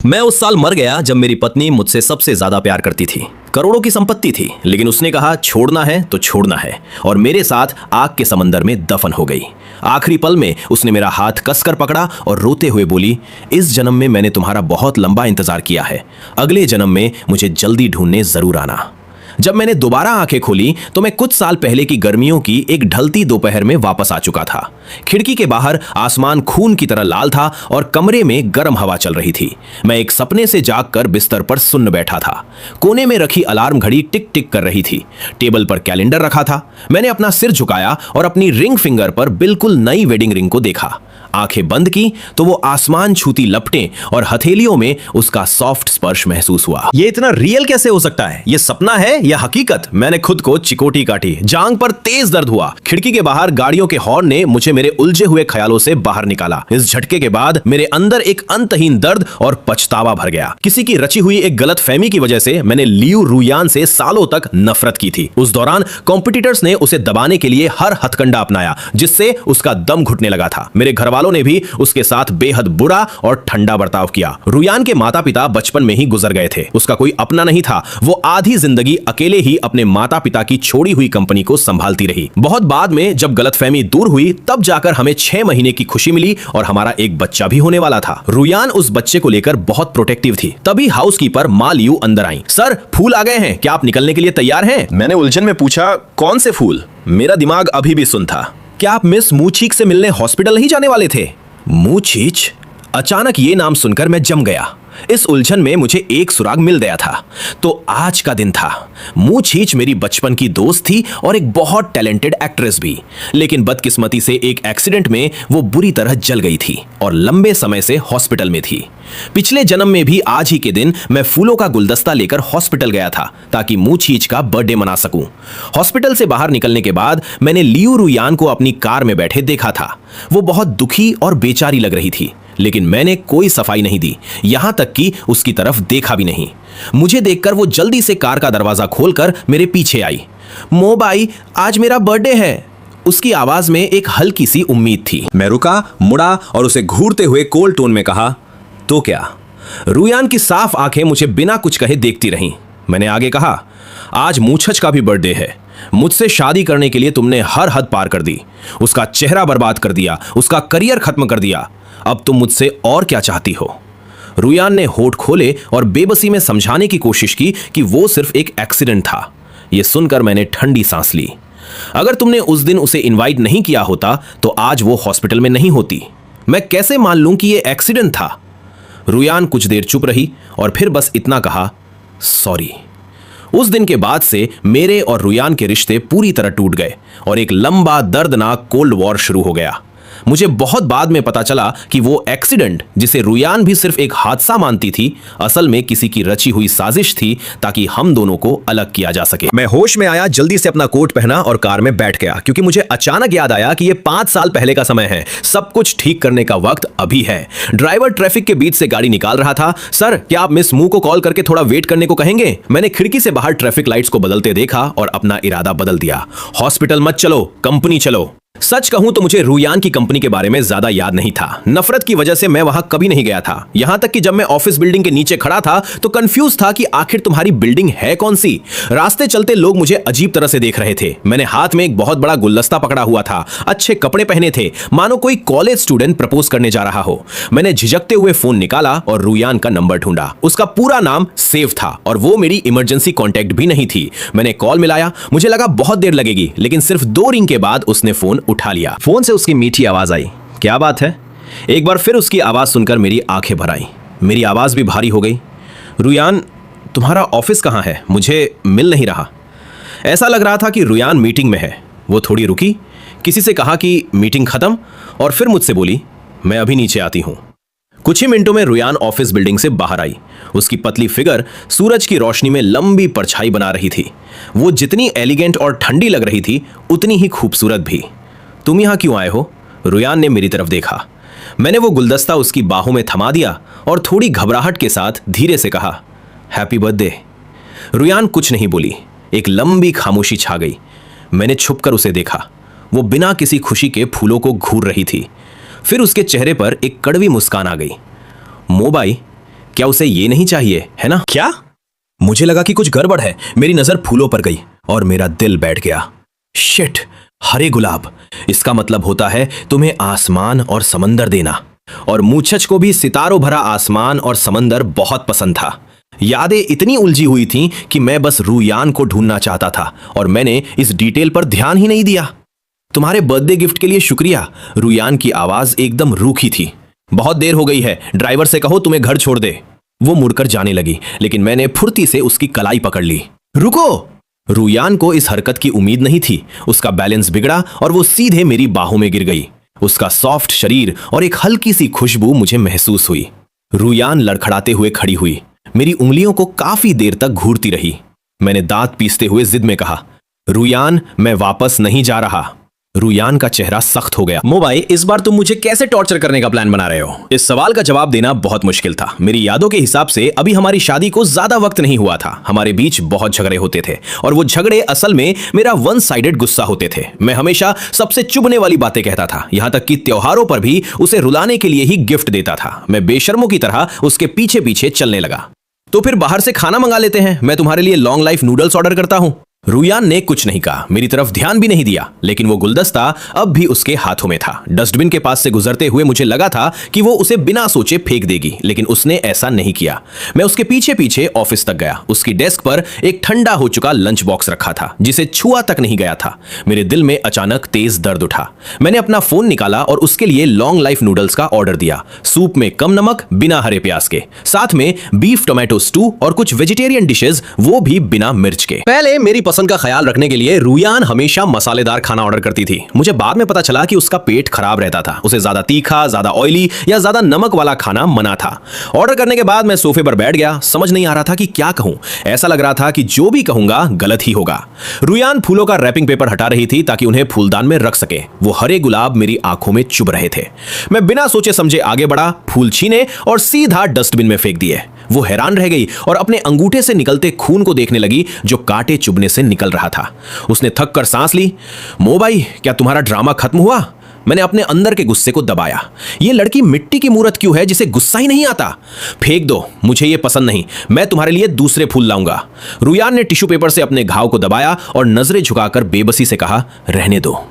मैं उस साल मर गया जब मेरी पत्नी मुझसे सबसे ज्यादा प्यार करती थी। करोड़ों की संपत्ति थी, लेकिन उसने कहा छोड़ना है तो छोड़ना है, और मेरे साथ आग के समंदर में दफन हो गई। आखिरी पल में उसने मेरा हाथ कसकर पकड़ा और रोते हुए बोली, इस जन्म में मैंने तुम्हारा बहुत लंबा इंतजार किया है, अगले जन्म में मुझे जल्दी ढूंढने जरूर आना। जब मैंने दोबारा आंखें खोली तो मैं कुछ साल पहले की गर्मियों की एक ढलती दोपहर में वापस आ चुका था। खिड़की के बाहर आसमान खून की तरह लाल था और कमरे में गर्म हवा चल रही थी। मैं एक सपने से जागकर बिस्तर पर सुन्न बैठा था। कोने में रखी अलार्म घड़ी टिक टिक कर रही थी। टेबल पर कैलेंडर रखा था। मैंने अपना सिर झुकाया और अपनी रिंग फिंगर पर बिल्कुल नई वेडिंग रिंग को देखा। आंखें बंद की तो वो आसमान छूती लपटें और हथेलियों में उसका सॉफ्ट स्पर्श महसूस हुआ। ये इतना रियल कैसे हो सकता है? ये सपना है या हकीकत? मैंने खुद को चिकोटी काटी। जांग पर तेज दर्द हुआ। खिड़की के बाहर गाड़ियों के हॉर्न ने मुझे मेरे उलझे हुए ख्यालों से बाहर निकाला। इस झटके के बाद मेरे अंदर एक अंतहीन दर्द और पछतावा भर गया। किसी की रची हुई एक गलतफहमी की वजह से मैंने लियू रुयान से सालों तक नफरत की थी। उस दौरान कॉम्पिटिटर्स ने उसे दबाने के लिए हर हथकंडा अपनाया, जिससे उसका दम घुटने लगा था। मेरे घर वालों ने भी उसके साथ बेहद बुरा और ठंडा बर्ताव किया। रुयान के माता पिता बचपन में ही गुजर गए थे। उसका कोई अपना नहीं था। वो आधी जिंदगी अकेले ही अपने माता पिता की छोड़ी हुई कंपनी को संभालती रही। बहुत बाद में जब गलतफहमी दूर हुई तब जाकर हमें 6 महीने की खुशी मिली और हमारा एक बच्चा भी होने वाला था। रुयान उस बच्चे को लेकर बहुत प्रोटेक्टिव थी। तभी हाउसकीपर माँ लियू अंदर आई। सर, फूल आ गए हैं, क्या आप निकलने के लिए तैयार हैं? मैंने उलझन में पूछा, कौन से फूल? मेरा दिमाग अभी भी सुन था। क्या आप मिस मूचीक से मिलने हॉस्पिटल नहीं जाने वाले थे? मूचीच? अचानक ये नाम सुनकर मैं जम गया। इस उलझन में मुझे एक सुराग मिल गया था। तो आज का दिन था। मूचीच मेरी बचपन की दोस्त थी और एक बहुत टैलेंटेड एक्ट्रेस भी, लेकिन बदकिस्मती से एक एक्सीडेंट में वो बुरी तरह जल गई थी और लंबे समय से हॉस्पिटल में थी। पिछले जन्म में भी आज ही के दिन मैं फूलों का गुलदस्ता लेकर हॉस्पिटल गया था ताकि मूचीच का बर्थडे मना सकूं। हॉस्पिटल से बाहर निकलने के बाद मैंने लियू रुयान को अपनी कार में बैठे देखा था। वो बहुत दुखी और बेचारी लग रही थी, लेकिन मैंने कोई सफाई नहीं दी, यहां तक कि उसकी तरफ देखा भी नहीं। मुझे देखकर वो जल्दी से कार का दरवाजा खोलकर मेरे पीछे आई। मो भाई, आज मेरा बर्थडे है। उसकी आवाज में एक हल्की सी उम्मीद थी। मैं रुका, मुड़ा और उसे घूरते हुए कोल्ड टोन में कहा, तो क्या? रुयान की साफ आंखें मुझे बिना कुछ कहे देखती रहीं। मैंने आगे कहा, आज मूछच का भी बर्थडे है। मुझसे शादी करने के लिए तुमने हर हद पार कर दी। उसका चेहरा बर्बाद कर दिया, उसका करियर खत्म कर दिया। अब तुम मुझसे और क्या चाहती हो? रुयान ने होठ खोले और बेबसी में समझाने की कोशिश की कि वो सिर्फ एक एक्सीडेंट था। यह सुनकर मैंने ठंडी सांस ली। अगर तुमने उस दिन उसे इनवाइट नहीं किया होता तो आज वो हॉस्पिटल में नहीं होती। मैं कैसे मान लूं कि यह एक्सीडेंट था? रुयान कुछ देर चुप रही और फिर बस इतना कहा, सॉरी। उस दिन के बाद से मेरे और रुयान के रिश्ते पूरी तरह टूट गए और एक लंबा दर्दनाक कोल्ड वॉर शुरू हो गया। मुझे बहुत बाद में पता चला कि वो एक्सीडेंट, जिसे रुयान भी सिर्फ एक हादसा मानती थी, असल में किसी की रची हुई साजिश थी ताकि हम दोनों को अलग किया जा सके। मैं होश में आया, जल्दी से अपना कोट पहना और कार में बैठ गया, क्योंकि मुझे अचानक याद आया कि ये 5 साल पहले का समय है। सब कुछ ठीक करने का वक्त अभी है। ड्राइवर ट्रैफिक के बीच से गाड़ी निकाल रहा था। सर, क्या आप मिस मू को कॉल करके थोड़ा वेट करने को कहेंगे? मैंने खिड़की से बाहर ट्रैफिक लाइट्स को बदलते देखा और अपना इरादा बदल दिया। हॉस्पिटल मत चलो, कंपनी चलो। सच कहूं तो मुझे रुयान की कंपनी के बारे में ज्यादा याद नहीं था। नफरत की वजह से मैं वहां कभी नहीं गया था। यहां तक कि जब मैं ऑफिस बिल्डिंग के नीचे खड़ा था तो कंफ्यूज था कि आखिर तुम्हारी बिल्डिंग है कौन सी। रास्ते चलते लोग मुझे अजीब तरह से देख रहे थे। मैंने हाथ में एक बहुत बड़ा गुलदस्ता पकड़ा हुआ था। अच्छे कपड़े पहने थे, मानो कोई कॉलेज स्टूडेंट प्रपोज करने जा रहा हो। मैंने झिझकते हुए फोन निकाला और रुयान का नंबर ढूंढा। उसका पूरा नाम सेव था और वो मेरी इमरजेंसी कॉन्टैक्ट भी नहीं थी। मैंने कॉल मिलाया। मुझे लगा बहुत देर लगेगी, लेकिन सिर्फ 2 रिंग के बाद उसने फोन उठा लिया। फोन से उसकी मीठी आवाज आई। क्या बात है? एक बार फिर उसकी आवाज सुनकर मेरी आंखें भर आईं। मेरी आवाज भी भारी हो गई। रुयान, तुम्हारा ऑफिस कहां है? मुझे मिल नहीं रहा। ऐसा लग रहा था कि रुयान मीटिंग में है। वो थोड़ी रुकी, किसी से कहा कि मीटिंग खत्म, और फिर मुझसे बोली, मैं अभी नीचे आती हूं। कुछ ही मिनटों में रुयान ऑफिस बिल्डिंग से बाहर आई। उसकी पतली फिगर सूरज की रोशनी में लंबी परछाई बना रही थी। वो जितनी एलिगेंट और ठंडी लग रही थी, उतनी ही खूबसूरत भी। तुम यहां क्यों आए हो? रुयान ने मेरी तरफ देखा। मैंने वो गुलदस्ता उसकी बाहों में थमा दिया और थोड़ी घबराहट के साथ धीरे से कहा, हैप्पी बर्थडे। रुयान कुछ नहीं बोली। एक लंबी खामोशी छा गई। मैंने छुपकर उसे देखा। वो बिना किसी खुशी के फूलों को घूर रही थी। फिर उसके चेहरे पर एक कड़वी मुस्कान आ गई। मोबाई, क्या उसे ये नहीं चाहिए, है ना? क्या? मुझे लगा कि कुछ गड़बड़ है। मेरी नजर फूलों पर गई और मेरा दिल बैठ गया। शिट, हरे गुलाब, इसका मतलब होता है तुम्हें आसमान और समंदर देना। और मूछच को भी सितारों भरा आसमान और समंदर बहुत पसंद था। यादें इतनी उलझी हुई थीं कि मैं बस रूयान को ढूंढना चाहता था और मैंने इस डिटेल पर ध्यान ही नहीं दिया। तुम्हारे बर्थडे गिफ्ट के लिए शुक्रिया। रूयान की आवाज एकदम रूखी थी। बहुत देर हो गई है, ड्राइवर से कहो तुम्हें घर छोड़ दे। वो मुड़कर जाने लगी, लेकिन मैंने फुर्ती से उसकी कलाई पकड़ ली। रुको! रूयान को इस हरकत की उम्मीद नहीं थी। उसका बैलेंस बिगड़ा और वो सीधे मेरी बाहों में गिर गई। उसका सॉफ्ट शरीर और एक हल्की सी खुशबू मुझे महसूस हुई। रूयान लड़खड़ाते हुए खड़ी हुई, मेरी उंगलियों को काफी देर तक घूरती रही। मैंने दांत पीसते हुए जिद में कहा, रूयान, मैं वापस नहीं जा रहा। रूयान का चेहरा सख्त हो गया। मोबाई, इस बार तुम मुझे कैसे टॉर्चर करने का प्लान बना रहे हो? इस सवाल का जवाब देना बहुत मुश्किल था। मेरी यादों के हिसाब से अभी हमारी शादी को ज्यादा वक्त नहीं हुआ था। हमारे बीच बहुत झगड़े होते थे और वो झगड़े असल में मेरा वन साइडेड गुस्सा होते थे। मैं हमेशा सबसे चुभने वाली बातें कहता था, यहां तक कि त्योहारों पर भी उसे रुलाने के लिए ही गिफ्ट देता था। मैं बेशर्मों की तरह उसके पीछे पीछे चलने लगा। तो फिर बाहर से खाना मंगा लेते हैं, मैं तुम्हारे लिए लॉन्ग लाइफ नूडल्स ऑर्डर करता हूं। रूयान ने कुछ नहीं कहा, मेरी तरफ ध्यान भी नहीं दिया, लेकिन वो गुलदस्ता अब भी उसके हाथों में था। डस्टबिन के पास से गुजरते हुए मुझे लगा था कि वो उसे बिना सोचे फेंक देगी, लेकिन उसने ऐसा नहीं किया। मैं उसके पीछे पीछे ऑफिस तक गया। उसकी डेस्क पर एक ठंडा हो चुका लंच बॉक्स रखा था, जिसे छुआ तक नहीं गया था। मेरे दिल में अचानक तेज दर्द उठा। मैंने अपना फोन निकाला और उसके लिए लॉन्ग लाइफ नूडल्स का ऑर्डर दिया। सूप में कम नमक, बिना हरे प्याज के, साथ में बीफ टोमेटो स्टू और कुछ वेजिटेरियन डिशेज, वो भी बिना मिर्च के। पहले मेरी पसंद का ख्याल रखने के लिए रूयान हमेशा मसालेदार खाना ऑर्डर करती थी। मुझे बाद में पता चला कि उसका पेट खराब रहता था। उसे ज्यादा तीखा, ज्यादा ऑयली या ज्यादा नमक वाला खाना मना था। ऑर्डर करने के बाद मैं सोफे पर बैठ गया। समझ नहीं आ रहा था कि क्या कहूं। ऐसा लग रहा था कि जो भी कहूंगा गलत ही होगा। रूयान फूलों का रैपिंग पेपर हटा रही थी ताकि उन्हें फूलदान में रख सके। वो हरे गुलाब मेरी आंखों में चुभ रहे थे। मैं बिना सोचे समझे आगे बढ़ा, फूल छीने और सीधा डस्टबिन में फेंक दिए। वो हैरान रह गई और अपने अंगूठे से निकलते खून को देखने लगी, जो कांटे चुभने से निकल रहा था। उसने थक कर सांस ली। मोबाई, क्या तुम्हारा ड्रामा खत्म हुआ? मैंने अपने अंदर के गुस्से को दबाया। ये लड़की मिट्टी की मूर्त क्यों है जिसे गुस्सा ही नहीं आता? फेंक दो, मुझे ये पसंद नहीं। मैं तुम्हारे लिए दूसरे फूल लाऊंगा। रूयान ने टिश्यू पेपर से अपने घाव को दबाया और नजरें झुकाकर बेबसी से कहा, रहने दो।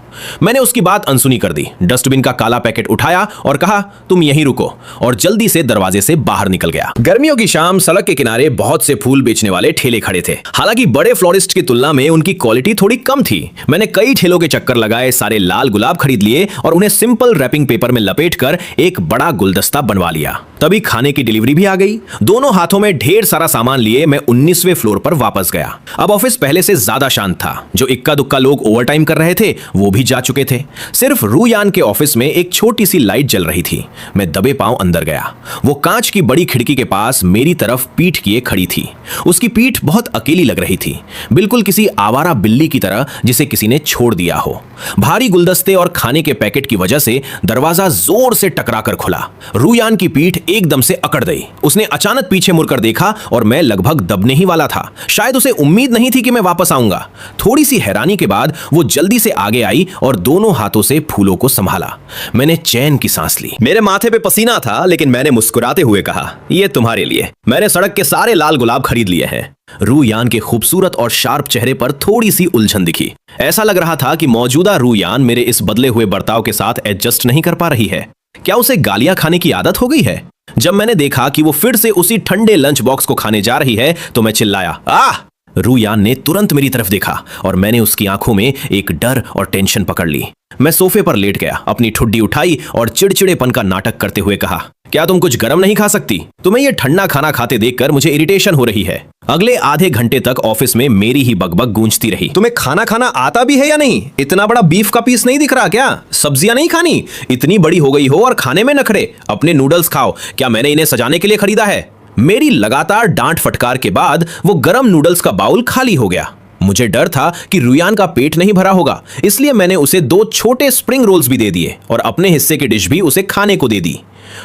मैंने उसकी बात अनसुनी कर दी। डस्टबिन का काला पैकेट उठाया और कहा, तुम यहीं रुको, और जल्दी से दरवाजे से बाहर निकल गया। गर्मियों की शाम सड़क के किनारे बहुत से फूल बेचने वाले ठेले खड़े थे। हालांकि बड़े फ्लोरिस्ट की तुलना में उनकी क्वालिटी थोड़ी कम थी। मैंने कई ठेलों के चक्कर लगाए, सारे लाल गुलाब खरीद लिए और उन्हें सिंपल रैपिंग पेपर में लपेटकर एक बड़ा गुलदस्ता बनवा लिया। तभी खाने की डिलीवरी भी आ गई। दोनों हाथों में ढेर सारा सामान लिए मैं 19वें फ्लोर पर वापस गया। अब ऑफिस पहले से ज्यादा शांत था। जो इक्का दुक्का लोग ओवरटाइम कर रहे थे वो भी जा चुके थे। सिर्फ रूयान के ऑफिस में एक छोटी सी लाइट जल रही थी। मैं दबे पांव अंदर गया। वो कांच की बड़ी खिड़की के पास मेरी तरफ पीठ किए खड़ी थी। उसकी पीठ बहुत अकेली लग रही थी, बिल्कुल किसी आवारा बिल्ली की तरह जिसे किसी ने छोड़ दिया हो। भारी गुलदस्ते और खाने के पैकेट की वजह से दरवाजा जोर से टकराकर खुला। रूयान की पीठ एकदम से अकड़ गई। उसने अचानक पीछे मुड़कर देखा और मैं लगभग दबने ही वाला था। शायद उसे उम्मीद नहीं थी कि मैं वापस आऊंगा। थोड़ी सी हैरानी के बाद वो जल्दी से आगे आई और दोनों हाथों से फूलों को संभाला। मैंने चैन की सांस ली। मेरे माथे पे पसीना था, लेकिन मैंने मुस्कुराते हुए कहा, ये तुम्हारे लिए। मैंने सड़क के सारे लाल गुलाब खरीद लिए हैं। रूयान के खूबसूरत और शार्प चेहरे पर थोड़ी सी उलझन दिखी। ऐसा लग रहा था कि मौजूदा रूयान मेरे इस बदले हुए बर्ताव के साथ एडजस्ट नहीं कर पा रही है। क्या उसे गालियां खाने की आदत हो गई है? जब मैंने देखा कि वो फिर से उसी ठंडे लंच बॉक्स को खाने जा रही है तो मैं चिल्लाया, आह! रूयान ने तुरंत मेरी तरफ देखा और मैंने उसकी आंखों में एक डर और टेंशन पकड़ ली। मैं सोफे पर लेट गया, अपनी ठुड्डी उठाई और चिड़चिड़ेपन का नाटक करते हुए कहा, क्या तुम कुछ गर्म नहीं खा सकती? तुम्हें ये ठंडा खाना खाते देखकर मुझे इरिटेशन हो रही है। अगले आधे घंटे तक ऑफिस में मेरी ही बकबक गूंजती रही। तुम्हें खाना खाना आता भी है या नहीं? इतना बड़ा बीफ का पीस नहीं दिख रहा क्या? सब्जियां नहीं खानी? इतनी बड़ी हो गई हो और खाने में नखरे। अपने नूडल्स खाओ। क्या मैंने इन्हें सजाने के लिए खरीदा है? मेरी लगातार डांट फटकार के बाद वो गरम नूडल्स का बाउल खाली हो गया। मुझे डर था कि रूयान का पेट नहीं भरा होगा, इसलिए मैंने उसे 2 छोटे स्प्रिंग रोल्स भी दे दिए और अपने हिस्से की डिश भी उसे खाने को दे दी।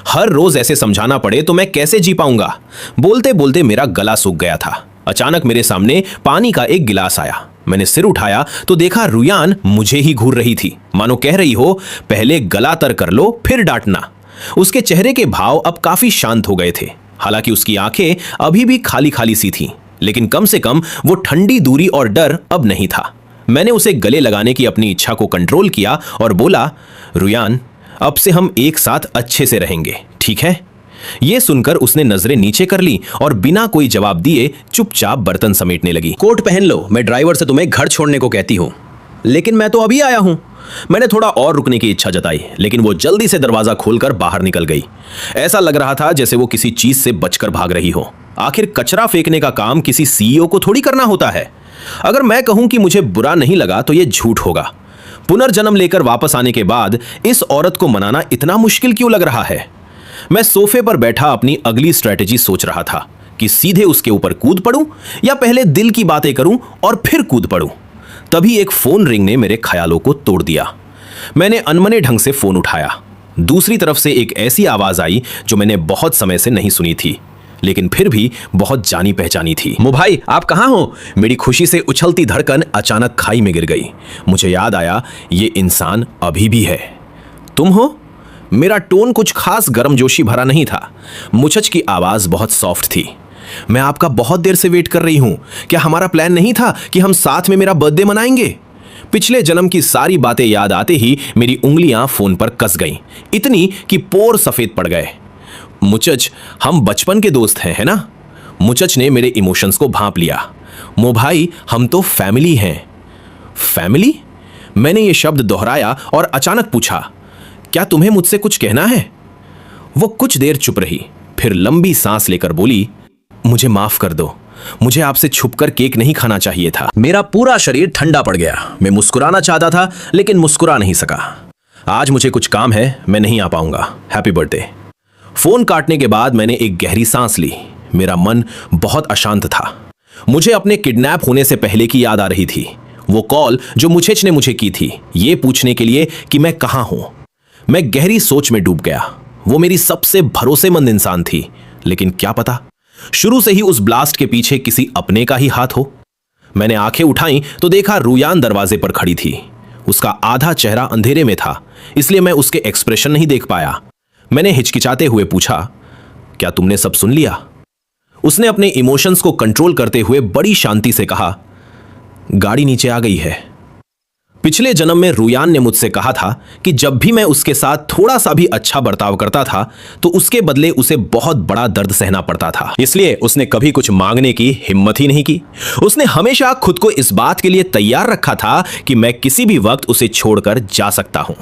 हर रोज ऐसे समझाना पड़े तो मैं कैसे जी पाऊंगा? बोलते बोलते मेरा गला सूख गया था। अचानक मेरे सामने पानी का एक गिलास आया। मैंने सिर उठाया तो देखा रूयान मुझे ही घूर रही थी, मानो कह रही हो, पहले गला तर कर लो फिर डांटना। उसके चेहरे के भाव अब काफी शांत हो गए थे। हालांकि उसकी आंखें अभी भी खाली खाली सी थीं, लेकिन कम से कम वो ठंडी दूरी और डर अब नहीं था। मैंने उसे गले लगाने की अपनी इच्छा को कंट्रोल किया और बोला, रुयान, अब से हम एक साथ अच्छे से रहेंगे, ठीक है? यह सुनकर उसने नजरें नीचे कर ली और बिना कोई जवाब दिए चुपचाप बर्तन समेटने लगी। कोट पहन लो, मैं ड्राइवर से तुम्हें घर छोड़ने को कहती हूं। लेकिन मैं तो अभी आया हूं। मैंने थोड़ा और रुकने की इच्छा जताई, लेकिन वो जल्दी से दरवाजा खोलकर बाहर निकल गई। ऐसा लग रहा था जैसे वो किसी चीज से बचकर भाग रही हो। आखिर कचरा फेंकने का काम किसी सीईओ को थोड़ी करना होता है। अगर मैं कहूं कि मुझे बुरा नहीं लगा तो यह झूठ होगा। पुनर्जन्म लेकर वापस आने के बाद इस औरत को मनाना इतना मुश्किल क्यों लग रहा है? मैं सोफे पर बैठा अपनी अगली स्ट्रेटेजी सोच रहा था कि सीधे उसके ऊपर कूद पड़ूं या पहले दिल की बातें करूं और फिर कूद पड़ूं। तभी एक फोन रिंग ने मेरे ख्यालों को तोड़ दिया। मैंने अनमने ढंग से फोन उठाया। दूसरी तरफ से एक ऐसी आवाज आई जो मैंने बहुत समय से नहीं सुनी थी, लेकिन फिर भी बहुत जानी पहचानी थी। मो भाई, आप कहां हो? मेरी खुशी से उछलती धड़कन अचानक खाई में गिर गई। मुझे याद आया, ये इंसान अभी भी है। तुम हो? मेरा टोन कुछ खास गर्मजोशी भरा नहीं था। मुचच की आवाज बहुत सॉफ्ट थी। मैं आपका बहुत देर से वेट कर रही हूं। क्या हमारा प्लान नहीं था कि हम साथ में मेरा बर्थडे मनाएंगे? पिछले जन्म की सारी बातें याद आते ही मेरी उंगलियां फोन पर कस गईं, इतनी कि पोर सफेद पड़ गए। मुचच, हम बचपन के दोस्त हैं, है ना? मुचच ने मेरे इमोशंस को भांप लिया। मो भाई, हम तो फैमिली हैं। फैमिली? मैंने ये शब्द दोहराया और अचानक पूछा, क्या तुम्हें मुझसे कुछ कहना है? वो कुछ देर चुप रही, फिर लंबी सांस लेकर बोली, मुझे माफ कर दो। मुझे आपसे छुपकर केक नहीं खाना चाहिए था। मेरा पूरा शरीर ठंडा पड़ गया। मैं मुस्कुराना चाहता था, लेकिन मुस्कुरा नहीं सका। आज मुझे कुछ काम है, मैं नहीं आ पाऊंगा। Happy birthday. फोन काटने के बाद मैंने एक गहरी सांस ली। मेरा मन बहुत अशांत था। मुझे अपने किडनैप होने से पहले की याद आ रही थी। वो कॉल जो मुचेच ने मुझे की थी, ये पूछने के लिए कि मैं कहां हूं। मैं गहरी सोच में डूब गया। वो मेरी सबसे भरोसेमंद इंसान थी, लेकिन क्या पता शुरू से ही उस ब्लास्ट के पीछे किसी अपने का ही हाथ हो। मैंने आंखें उठाई तो देखा रुयान दरवाजे पर खड़ी थी। उसका आधा चेहरा अंधेरे में था, इसलिए मैं उसके एक्सप्रेशन नहीं देख पाया। मैंने हिचकिचाते हुए पूछा, क्या तुमने सब सुन लिया? उसने अपने इमोशंस को कंट्रोल करते हुए बड़ी शांति से कहा, गाड़ी नीचे आ गई है। पिछले जन्म में रुयान ने मुझसे कहा था कि जब भी मैं उसके साथ थोड़ा सा भी अच्छा बर्ताव करता था तो उसके बदले उसे बहुत बड़ा दर्द सहना पड़ता था। इसलिए उसने कभी कुछ मांगने की हिम्मत ही नहीं की। उसने हमेशा खुद को इस बात के लिए तैयार रखा था कि मैं किसी भी वक्त उसे छोड़कर जा सकता हूं।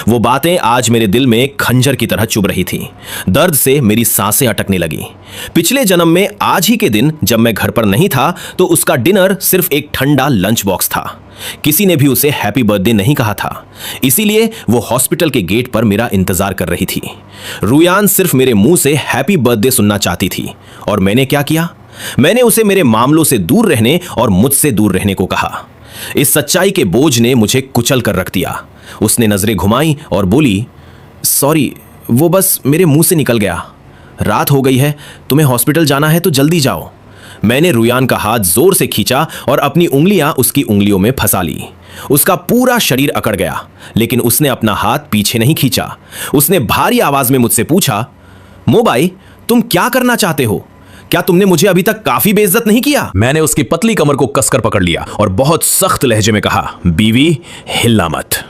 वो बातें आज मेरे दिल में खंजर की तरह चुभ रही थीं। दर्द से मेरी सांसें अटकने लगी। पिछले जन्म में आज ही के दिन जब मैं घर पर नहीं था तो उसका डिनर सिर्फ एक ठंडा लंच बॉक्स था। किसी ने भी उसे हैप्पी बर्थडे नहीं कहा था, इसीलिए वो हॉस्पिटल के गेट पर मेरा इंतजार कर रही थी। रुयान सिर्फ मेरे मुंह से हैप्पी बर्थडे सुनना चाहती थी, और मैंने क्या किया? मैंने उसे मेरे मामलों से दूर रहने और मुझसे दूर रहने को कहा। इस सच्चाई के बोझ ने मुझे कुचल कर रख दिया। उसने नजरें घुमाई और बोली, सॉरी, वो बस मेरे मुंह से निकल गया। रात हो गई है, तुम्हें हॉस्पिटल जाना है तो जल्दी जाओ। मैंने रुयान का हाथ जोर से खींचा और अपनी उंगलियां उसकी उंगलियों में फंसा ली। उसका पूरा शरीर अकड़ गया, लेकिन उसने अपना हाथ पीछे नहीं खींचा। उसने भारी आवाज में मुझसे पूछा, मोबाई, तुम क्या करना चाहते हो? क्या तुमने मुझे अभी तक काफी बेइज्जत नहीं किया? मैंने उसकी पतली कमर को कसकर पकड़ लिया और बहुत सख्त लहजे में कहा, बीवी, हिलना मत।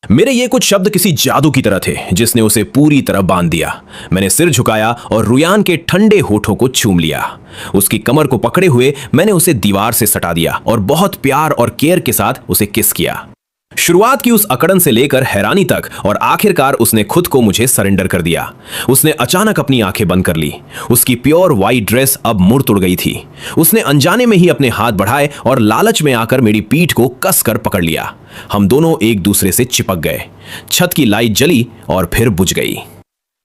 मेरे ये कुछ शब्द किसी जादू की तरह थे जिसने उसे पूरी तरह बांध दिया। मैंने सिर झुकाया और रुयान के ठंडे होठों को चूम लिया। उसकी कमर को पकड़े हुए मैंने उसे दीवार से सटा दिया और बहुत प्यार और केयर के साथ उसे किस किया। शुरुआत की उस अकड़न से लेकर हैरानी तक, और आखिरकार उसने खुद को मुझे सरेंडर कर दिया। उसने अचानक अपनी आंखें बंद कर ली। उसकी प्योर वाइट ड्रेस अब मुड़ तुड़ गई थी। उसने अनजाने में ही अपने हाथ बढ़ाए और लालच में आकर मेरी पीठ को कसकर पकड़ लिया। हम दोनों एक दूसरे से चिपक गए। छत की लाइट जली और फिर बुझ गई।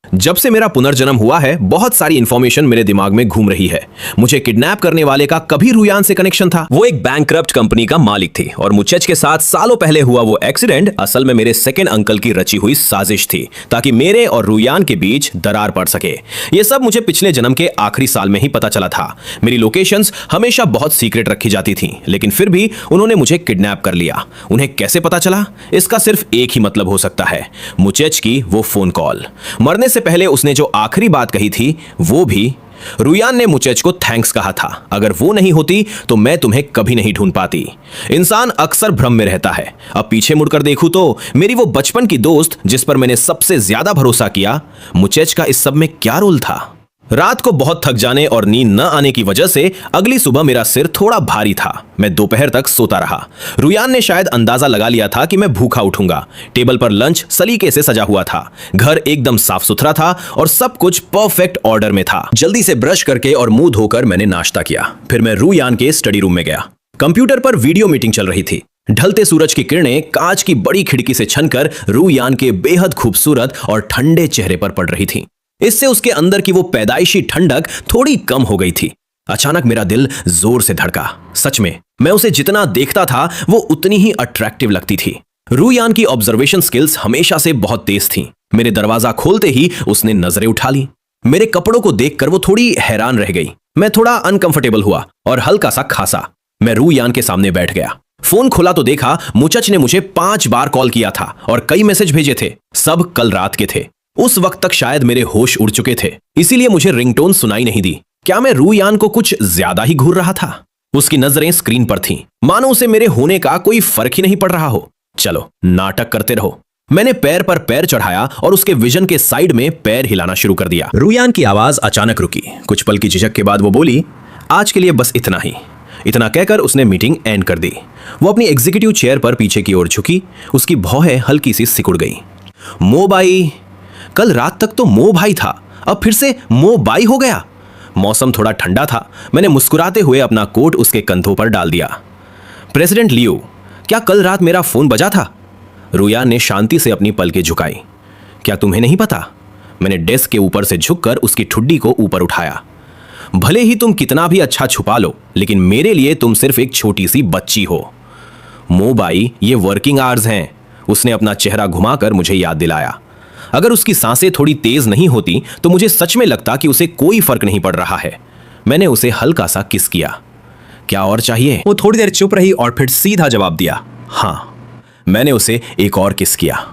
जब से मेरा पुनर्जन्म हुआ है, बहुत सारी इंफॉर्मेशन मेरे दिमाग में घूम रही है। मुझे किडनैप करने वाले का कभी रुयान से कनेक्शन था। वो एक बैंकक्रप्ट कंपनी का मालिक थी और मुचेच के साथ सालों पहले हुआ वो एक्सीडेंट असल में मेरे सेकंड अंकल की रची हुई साजिश थी, ताकि मेरे और रुयान के बीच दरार पड़ सके। ये सब मुझे पिछले जन्म के आखिरी साल में ही पता चला था। मेरी लोकेशंस हमेशा बहुत सीक्रेट रखी जाती थी, लेकिन फिर भी उन्होंने मुझे किडनैप कर लिया। उन्हें कैसे पता चला? इसका सिर्फ एक ही मतलब हो सकता है, मुचेच की वो फोन कॉल। मरने से पहले उसने जो आखिरी बात कही थी वो भी रुयान ने मुचेच को थैंक्स कहा था। अगर वो नहीं होती तो मैं तुम्हें कभी नहीं ढूंढ पाती। इंसान अक्सर भ्रम में रहता है। अब पीछे मुड़कर देखूं तो मेरी वो बचपन की दोस्त जिस पर मैंने सबसे ज्यादा भरोसा किया, मुचेच का इस सब में क्या रोल था? रात को बहुत थक जाने और नींद न आने की वजह से अगली सुबह मेरा सिर थोड़ा भारी था। मैं दोपहर तक सोता रहा। रुयान ने शायद अंदाजा लगा लिया था कि मैं भूखा उठूंगा। टेबल पर लंच सलीके से सजा हुआ था। घर एकदम साफ सुथरा था और सब कुछ परफेक्ट ऑर्डर में था। जल्दी से ब्रश करके और मुंह धोकर मैंने नाश्ता किया। फिर मैं रुयान के स्टडी रूम में गया। कंप्यूटर पर वीडियो मीटिंग चल रही थी। ढलते सूरज की किरणें कांच की बड़ी खिड़की से छनकर रुयान के बेहद खूबसूरत और ठंडे चेहरे पर पड़ रही थी। इससे उसके अंदर की वो पैदाइशी ठंडक थोड़ी कम हो गई थी। अचानक मेरा दिल जोर से धड़का। सच में मैं उसे जितना देखता था वो उतनी ही अट्रैक्टिव लगती थी। रुयान की ऑब्जर्वेशन स्किल्स हमेशा से बहुत तेज थीं। मेरे दरवाजा खोलते ही उसने नजरें उठा ली। मेरे कपड़ों को देखकर वो थोड़ी हैरान रह गई। मैं थोड़ा अनकंफर्टेबल हुआ और हल्का सा खांसा। मैं रुयान के सामने बैठ गया। फोन खोला तो देखा मुचच ने मुझे 5 बार कॉल किया था और कई मैसेज भेजे थे। सब कल रात के थे। उस वक्त तक शायद मेरे होश उड़ चुके थे, इसीलिए मुझे रिंगटोन सुनाई नहीं दी। क्या मैं रुयान को कुछ ज्यादा ही घूर रहा था? उसकी नजरें स्क्रीन पर थीं, मानो उसे मेरे होने का कोई फर्क ही नहीं पड़ रहा हो। चलो नाटक करते रहो। मैंने पैर पर पैर चढ़ाया और उसके विजन के साइड में पैर हिलाना शुरू कर दिया। रुयान की आवाज अचानक रुकी। कुछ पल की झिझक के बाद वो बोली, आज के लिए बस इतना ही। इतना कहकर उसने मीटिंग एंड कर दी। वो अपनी एग्जीक्यूटिव चेयर पर पीछे की ओर झुकी। उसकी भौहें हल्की सी सिकुड़ गई। मो बाई, कल रात तक तो मो भाई था, अब फिर से मो बाई हो गया। मौसम थोड़ा ठंडा था। मैंने मुस्कुराते हुए अपना कोट उसके कंधों पर डाल दिया। प्रेसिडेंट लियो, क्या कल रात मेरा फोन बजा था? रुयान ने शांति से अपनी पलकें झुकाई। क्या तुम्हें नहीं पता? मैंने डेस्क के ऊपर से झुककर उसकी ठुड्डी को ऊपर उठाया। भले ही तुम कितना भी अच्छा छुपा लो, लेकिन मेरे लिए तुम सिर्फ एक छोटी सी बच्ची हो। मो बाई, ये वर्किंग आवर्स हैं। उसने अपना चेहरा घुमाकर मुझे याद दिलाया। अगर उसकी सांसें थोड़ी तेज नहीं होती तो मुझे सच में लगता कि उसे कोई फर्क नहीं पड़ रहा है। मैंने उसे हल्का सा किस किया। क्या और चाहिए? वो थोड़ी देर चुप रही और फिर सीधा जवाब दिया, हाँ। मैंने उसे एक और किस किया।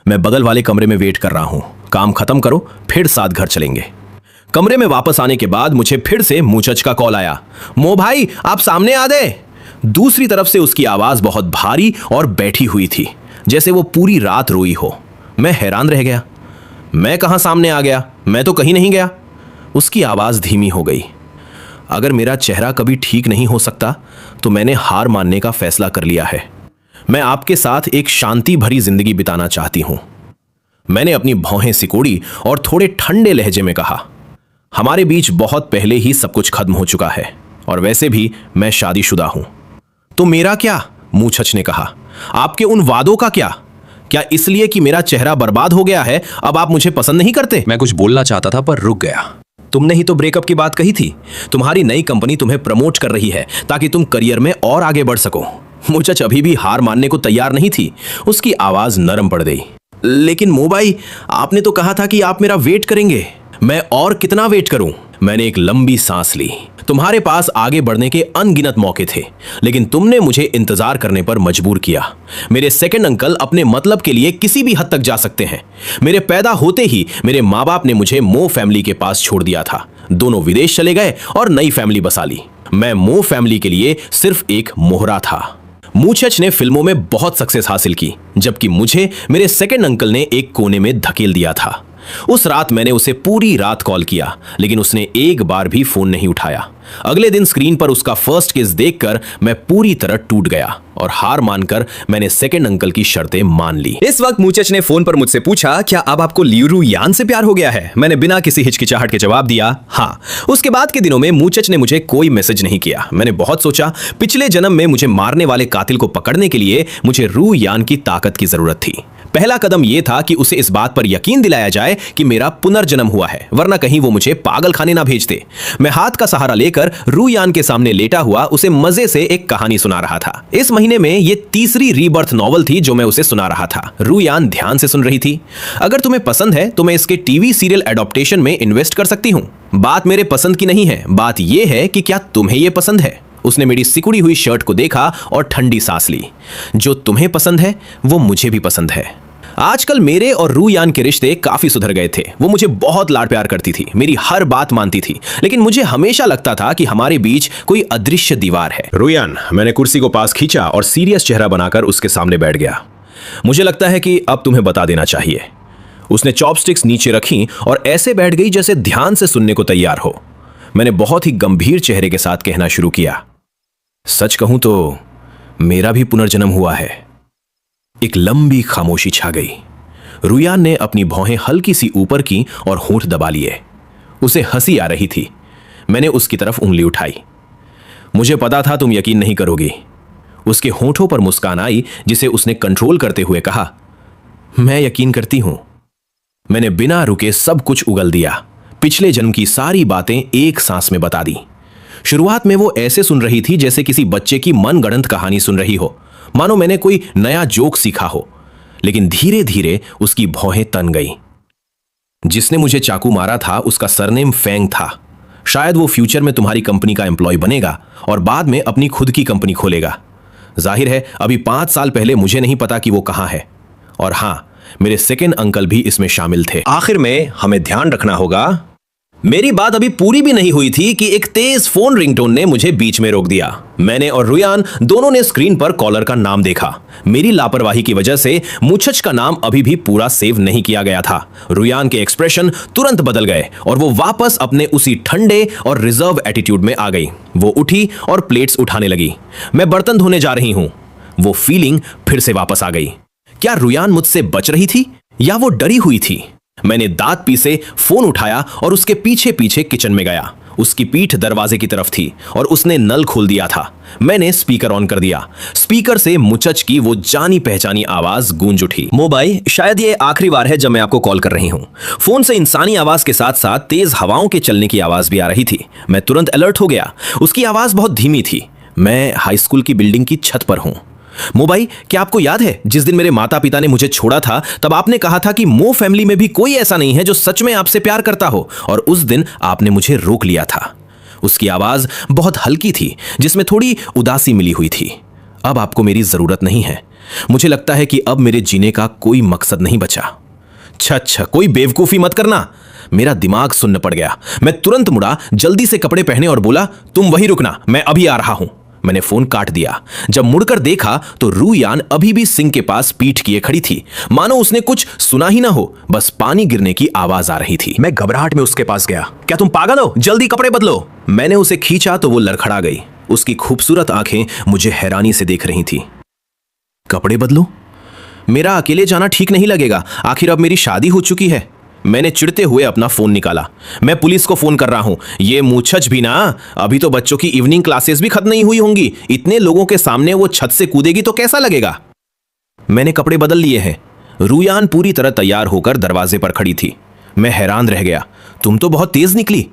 मैं बगल वाले कमरे में वेट कर रहा हूं। काम खत्म करो, फिर साथ घर चलेंगे। कमरे में वापस आने के बाद मुझे फिर से मुचच का कॉल आया। मो भाई, आप सामने आ गए। दूसरी तरफ से उसकी आवाज बहुत भारी और बैठी हुई थी, जैसे वो पूरी रात रोई हो। मैं हैरान रह गया। मैं कहां सामने आ गया? मैं तो कहीं नहीं गया। उसकी आवाज धीमी हो गई। अगर मेरा चेहरा कभी ठीक नहीं हो सकता तो मैंने हार मानने का फैसला कर लिया है। मैं आपके साथ एक शांति भरी जिंदगी बिताना चाहती हूं। मैंने अपनी भौहें सिकोड़ी और थोड़े ठंडे लहजे में कहा, हमारे बीच बहुत पहले ही सब कुछ खत्म हो चुका है और वैसे भी मैं शादीशुदा हूं। तो मेरा क्या? मुचच ने कहा। आपके उन वादों का क्या? क्या इसलिए कि मेरा चेहरा बर्बाद हो गया है अब आप मुझे पसंद नहीं करते? मैं कुछ बोलना चाहता था पर रुक गया। तुमने ही तो ब्रेकअप की बात कही थी। तुम्हारी नई कंपनी तुम्हें प्रमोट कर रही है ताकि तुम करियर में और आगे बढ़ सको। मुचच अभी भी हार मानने को तैयार नहीं थी। उसकी आवाज नरम पड़ गई। लेकिन मोबाई, आपने तो कहा था कि आप मेरा वेट करेंगे। मैं और कितना वेट करूं? मैंने एक लंबी सांस ली। तुम्हारे पास आगे बढ़ने के अनगिनत मौके थे, लेकिन तुमने मुझे इंतजार करने पर मजबूर किया। मेरे सेकंड अंकल अपने मतलब के लिए किसी भी हद तक जा सकते हैं। मेरे पैदा होते ही मेरे माँ बाप ने मुझे मो फैमिली के पास छोड़ दिया था। दोनों विदेश चले गए और नई फैमिली बसा ली। मैं मो फैमिली के लिए सिर्फ एक मोहरा था। मुचच ने फिल्मों में बहुत सक्सेस हासिल की, जबकि मुझे मेरे सेकंड अंकल ने एक कोने में धकेल दिया था। उस रात मैंने उसे पूरी रात कॉल किया, लेकिन उसने एक बार भी फोन नहीं उठाया। अगले दिन स्क्रीन पर उसका फर्स्ट किस देखकर मैं पूरी तरह टूट गया और हार मानकर मैंने सेकंड अंकल की शर्तें मान ली। इस वक्त मुचच ने फोन पर मुझसे पूछा, क्या अब आपको रुयान से प्यार हो गया है? मैंने बिना किसी हिचकिचाहट के जवाब दिया, हाँ। उसके बाद के दिनों में मुचच ने मुझे कोई मैसेज नहीं किया। मैंने बहुत सोचा। पिछले जन्म में मुझे मारने वाले कातिल को पकड़ने के लिए मुझे रुयान की ताकत की जरूरत थी। पहला कदम यह था कि उसे इस बात पर यकीन दिलाया जाए कि मेरा पुनर्जन्म हुआ है, वरना कहीं वो मुझे पागल खाने ना भेज दे। मैं हाथ का सहारा लेकर रुयान के सामने लेटा हुआ उसे मजे से एक कहानी सुना रहा था। इस महीने में ये तीसरी रीबर्थ नॉवल थी जो मैं उसे सुना रहा था। रुयान ध्यान से सुन रही थी। अगर तुम्हें पसंद है तो मैं इसके टीवी सीरियल एडॉप्टेशन में इन्वेस्ट कर सकती हूँ। बात मेरे पसंद की नहीं है, बात यह है कि क्या तुम्हें यह पसंद है। उसने मेरी सिकुड़ी हुई शर्ट को देखा और ठंडी सांस ली। जो तुम्हें पसंद है वो मुझे भी पसंद है। आजकल मेरे और रूयान के रिश्ते काफी सुधर गए थे। वो मुझे बहुत लाड प्यार करती थी, मेरी हर बात मानती थी, लेकिन मुझे हमेशा लगता था कि हमारे बीच कोई अदृश्य दीवार है। रूयान, मैंने कुर्सी को पास खींचा और सीरियस चेहरा बनाकर उसके सामने बैठ गया। मुझे लगता है कि अब तुम्हें बता देना चाहिए। उसने चॉपस्टिक्स नीचे रखी और ऐसे बैठ गई जैसे ध्यान से सुनने को तैयार हो। मैंने बहुत ही गंभीर चेहरे के साथ कहना शुरू किया, सच कहूं तो मेरा भी पुनर्जन्म हुआ है। एक लंबी खामोशी छा गई। रूयान ने अपनी भौहें हल्की सी ऊपर की और होंठ दबा लिए। उसे हंसी आ रही थी। मैंने उसकी तरफ उंगली उठाई। मुझे पता था तुम यकीन नहीं करोगी। उसके होंठों पर मुस्कान आई जिसे उसने कंट्रोल करते हुए कहा, मैं यकीन करती हूं। मैंने बिना रुके सब कुछ उगल दिया, पिछले जन्म की सारी बातें एक सांस में बता दी। शुरुआत में वो ऐसे सुन रही थी जैसे किसी बच्चे की मनगढ़ंत कहानी सुन रही हो, मानो मैंने कोई नया जोक सीखा हो। लेकिन धीरे धीरे उसकी भौहें तन गई। जिसने मुझे चाकू मारा था उसका सरनेम फेंग था। शायद वो फ्यूचर में तुम्हारी कंपनी का एम्प्लॉय बनेगा और बाद में अपनी खुद की कंपनी खोलेगा। जाहिर है अभी 5 साल पहले मुझे नहीं पता कि वो कहां है। और हां, मेरे सेकंड अंकल भी इसमें शामिल थे। आखिर में हमें ध्यान रखना होगा। मेरी बात अभी पूरी भी नहीं हुई थी कि एक तेज फोन रिंगटोन ने मुझे बीच में रोक दिया। मैंने और रूयान दोनों ने स्क्रीन पर कॉलर का नाम देखा। मेरी लापरवाही की वजह से मुचच का नाम अभी भी पूरा सेव नहीं किया गया था। रूयान के एक्सप्रेशन तुरंत बदल गए और वो वापस अपने उसी ठंडे और रिजर्व एटीट्यूड में आ गई। वो उठी और प्लेट्स उठाने लगी। मैं बर्तन धोने जा रही हूं। वो फीलिंग फिर से वापस आ गई। क्या रूयान मुझसे बच रही थी या वो डरी हुई थी? मैंने दांत पीसे फोन उठाया और उसके पीछे पीछे किचन में गया। उसकी पीठ दरवाजे की तरफ थी और उसने नल खोल दिया था। मैंने स्पीकर ऑन कर दिया। स्पीकर से मुचच की वो जानी पहचानी आवाज गूंज उठी। मोबाइल, शायद ये आखिरी बार है जब मैं आपको कॉल कर रही हूं। फोन से इंसानी आवाज के साथ साथ तेज हवाओं के चलने की आवाज भी आ रही थी। मैं तुरंत अलर्ट हो गया। उसकी आवाज बहुत धीमी थी। मैं हाई स्कूल की बिल्डिंग की छत पर हूं। मोबाई, क्या आपको याद है जिस दिन मेरे माता पिता ने मुझे छोड़ा था तब आपने कहा था कि मो फैमिली में भी कोई ऐसा नहीं है जो सच में आपसे प्यार करता हो, और उस दिन आपने मुझे रोक लिया था। उसकी आवाज बहुत हल्की थी जिसमें थोड़ी उदासी मिली हुई थी। अब आपको मेरी जरूरत नहीं है। मुझे लगता है कि अब मेरे जीने का कोई मकसद नहीं बचा। अच्छा, कोई बेवकूफी मत करना। मेरा दिमाग सुन्न पड़ गया। मैं तुरंत मुड़ा, जल्दी से कपड़े पहने और बोला, तुम वहीं रुकना, मैं अभी आ रहा हूं। मैंने फोन काट दिया। जब मुड़कर देखा तो रूयान अभी भी सिंक के पास पीठ किए खड़ी थी, मानो उसने कुछ सुना ही ना हो। बस पानी गिरने की आवाज आ रही थी। मैं घबराहट में उसके पास गया। क्या तुम पागल हो? जल्दी कपड़े बदलो। मैंने उसे खींचा तो वो लड़खड़ा गई। उसकी खूबसूरत आंखें मुझे हैरानी से देख रही थी। कपड़े बदलो? मेरा अकेले जाना ठीक नहीं लगेगा। आखिर अब मेरी शादी हो चुकी है। मैंने चिढ़ते हुए अपना फोन निकाला। मैं पुलिस को फोन कर रहा हूं। ये मुछच भी ना, अभी तो बच्चों की इवनिंग क्लासेस भी खत्म नहीं हुई होंगी। इतने लोगों के सामने वो छत से कूदेगी तो कैसा लगेगा? मैंने कपड़े बदल लिए हैं। रूयान पूरी तरह तैयार होकर दरवाजे पर खड़ी थी। मैं हैरान रह गया। तुम तो बहुत तेज निकली।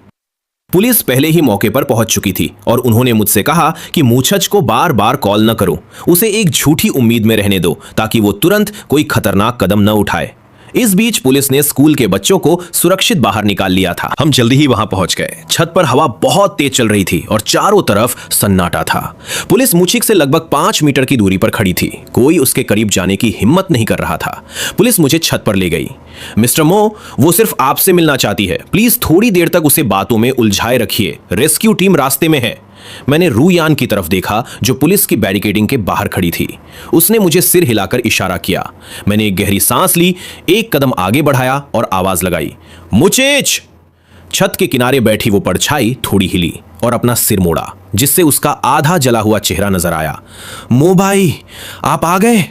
पुलिस पहले ही मौके पर पहुंच चुकी थी और उन्होंने मुझसे कहा कि मुछच को बार बार कॉल न करो, उसे एक झूठी उम्मीद में रहने दो ताकि वो तुरंत कोई खतरनाक कदम न उठाए। इस बीच पुलिस ने स्कूल के बच्चों को सुरक्षित बाहर निकाल लिया था। हम जल्दी ही वहां पहुंच गए। छत पर हवा बहुत तेज चल रही थी और चारों तरफ सन्नाटा था। पुलिस मुछिक से लगभग 5 मीटर की दूरी पर खड़ी थी। कोई उसके करीब जाने की हिम्मत नहीं कर रहा था। पुलिस मुझे छत पर ले गई। मिस्टर मो, वो सिर्फ आपसे मिलना चाहती है। प्लीज थोड़ी देर तक उसे बातों में उलझाए रखिए। रेस्क्यू टीम रास्ते में है। मैंने रूयान की तरफ देखा जो पुलिस की बैरिकेडिंग के बाहर खड़ी थी। उसने मुझे सिर हिलाकर इशारा किया। मैंने एक गहरी सांस ली, एक कदम आगे बढ़ाया और आवाज लगाई, मुचेच। छत के किनारे बैठी वो परछाई थोड़ी हिली और अपना सिर मोड़ा, जिससे उसका आधा जला हुआ चेहरा नजर आया। मो भाई, आप आ गए।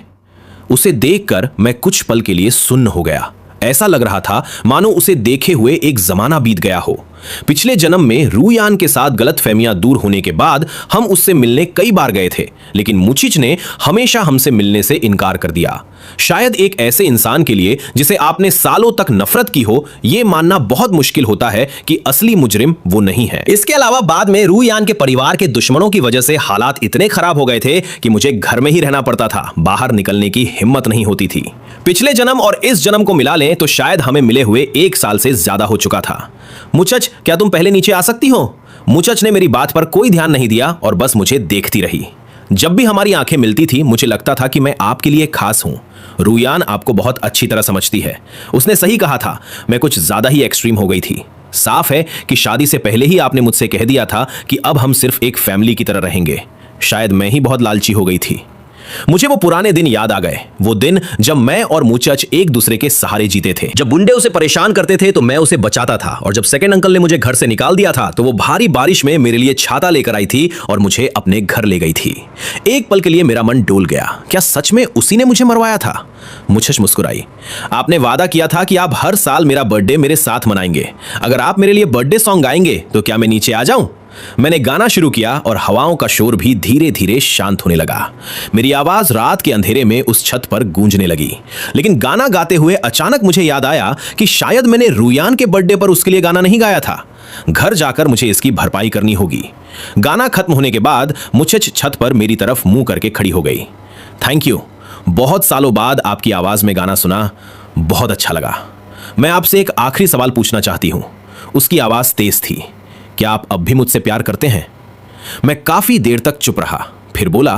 उसे देखकर मैं कुछ पल के लिए सुन्न हो गया। ऐसा लग रहा था मानो उसे देखे हुए एक जमाना बीत गया हो। पिछले जन्म में रूयान के साथ गलतफहमियां दूर होने के बाद हम उससे मिलने कई बार गए थे, लेकिन मुचिच ने हमेशा हमसे मिलने से इनकार कर दिया। शायद एक ऐसे इंसान के लिए जिसे आपने सालों तक नफरत की हो, यह मानना बहुत मुश्किल होता है कि असली मुजरिम वो नहीं है। इसके अलावा बाद में रूयान के परिवार के दुश्मनों की वजह से हालात इतने खराब हो गए थे कि मुझे घर में ही रहना पड़ता था। बाहर निकलने की हिम्मत नहीं होती थी। पिछले जन्म और इस जन्म को मिला लें तो शायद हमें मिले हुए 1 साल से ज्यादा हो चुका था। मुचच, क्या तुम पहले नीचे आ सकती हो? मुचच ने मेरी बात पर कोई ध्यान नहीं दिया और बस मुझे देखती रही। जब भी हमारी आंखें मिलती थी मुझे लगता था कि मैं आपके लिए खास हूं। रूयान आपको बहुत अच्छी तरह समझती है। उसने सही कहा था, मैं कुछ ज्यादा ही एक्सट्रीम हो गई थी। साफ है कि शादी से पहले ही आपने मुझसे कह दिया था कि अब हम सिर्फ एक फैमिली की तरह रहेंगे। शायद मैं ही बहुत लालची हो गई थी। मुझे वो पुराने दिन याद आ गए, वो दिन जब मैं और मुचच एक दूसरे के सहारे जीते थे। जब बुंडे उसे परेशान करते थे तो मैं उसे बचाता था, और जब सेकंड अंकल ने मुझे घर से निकाल दिया था तो वो भारी बारिश में मेरे लिए छाता लेकर आई थी और मुझे अपने घर ले गई थी। एक पल के लिए मेरा मन डोल गया, क्या सच में उसी ने मुझे मरवाया था? मुचच मुस्कुराई। आपने वादा किया था कि आप हर साल मेरा बर्थडे मेरे साथ मनाएंगे। अगर आप मेरे लिए बर्थडे सॉन्ग गाएंगे तो क्या मैं नीचे आ जाऊं? मैंने गाना शुरू किया और हवाओं का शोर भी धीरे धीरे शांत होने लगा। मेरी आवाज रात के अंधेरे में उस छत पर गूंजने लगी। लेकिन गाना गाते हुए अचानक मुझे याद आया कि शायद मैंने रूयान के बर्थडे पर उसके लिए गाना नहीं गाया था। घर जाकर मुझे इसकी भरपाई करनी होगी। गाना खत्म होने के बाद मुचच छत पर मेरी तरफ मुंह करके खड़ी हो गई। थैंक यू, बहुत सालों बाद आपकी आवाज में गाना सुना, बहुत अच्छा लगा। मैं आपसे एक आखिरी सवाल पूछना चाहती हूं। उसकी आवाज तेज थी। क्या आप अब भी मुझसे प्यार करते हैं? मैं काफी देर तक चुप रहा, फिर बोला,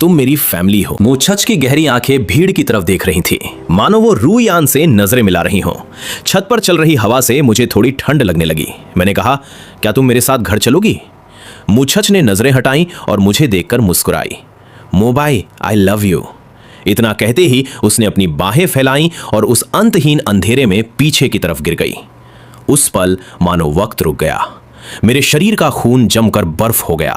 तुम मेरी फैमिली हो। मुचच की गहरी आंखें भीड़ की तरफ देख रही थी, मानो वो रूयान से नजरें मिला रही हों। छत पर चल रही हवा से मुझे थोड़ी ठंड लगने लगी। मैंने कहा, क्या तुम मेरे साथ घर चलोगी? मुचच ने नजरें हटाई और मुझे देखकर मुस्कुराई। मोबाई, आई लव यू। इतना कहते ही उसने अपनी बाहें फैलाई और उस अंतहीन अंधेरे में पीछे की तरफ गिर गई। उस पल मानो वक्त रुक गया। मेरे शरीर का खून जमकर बर्फ हो गया।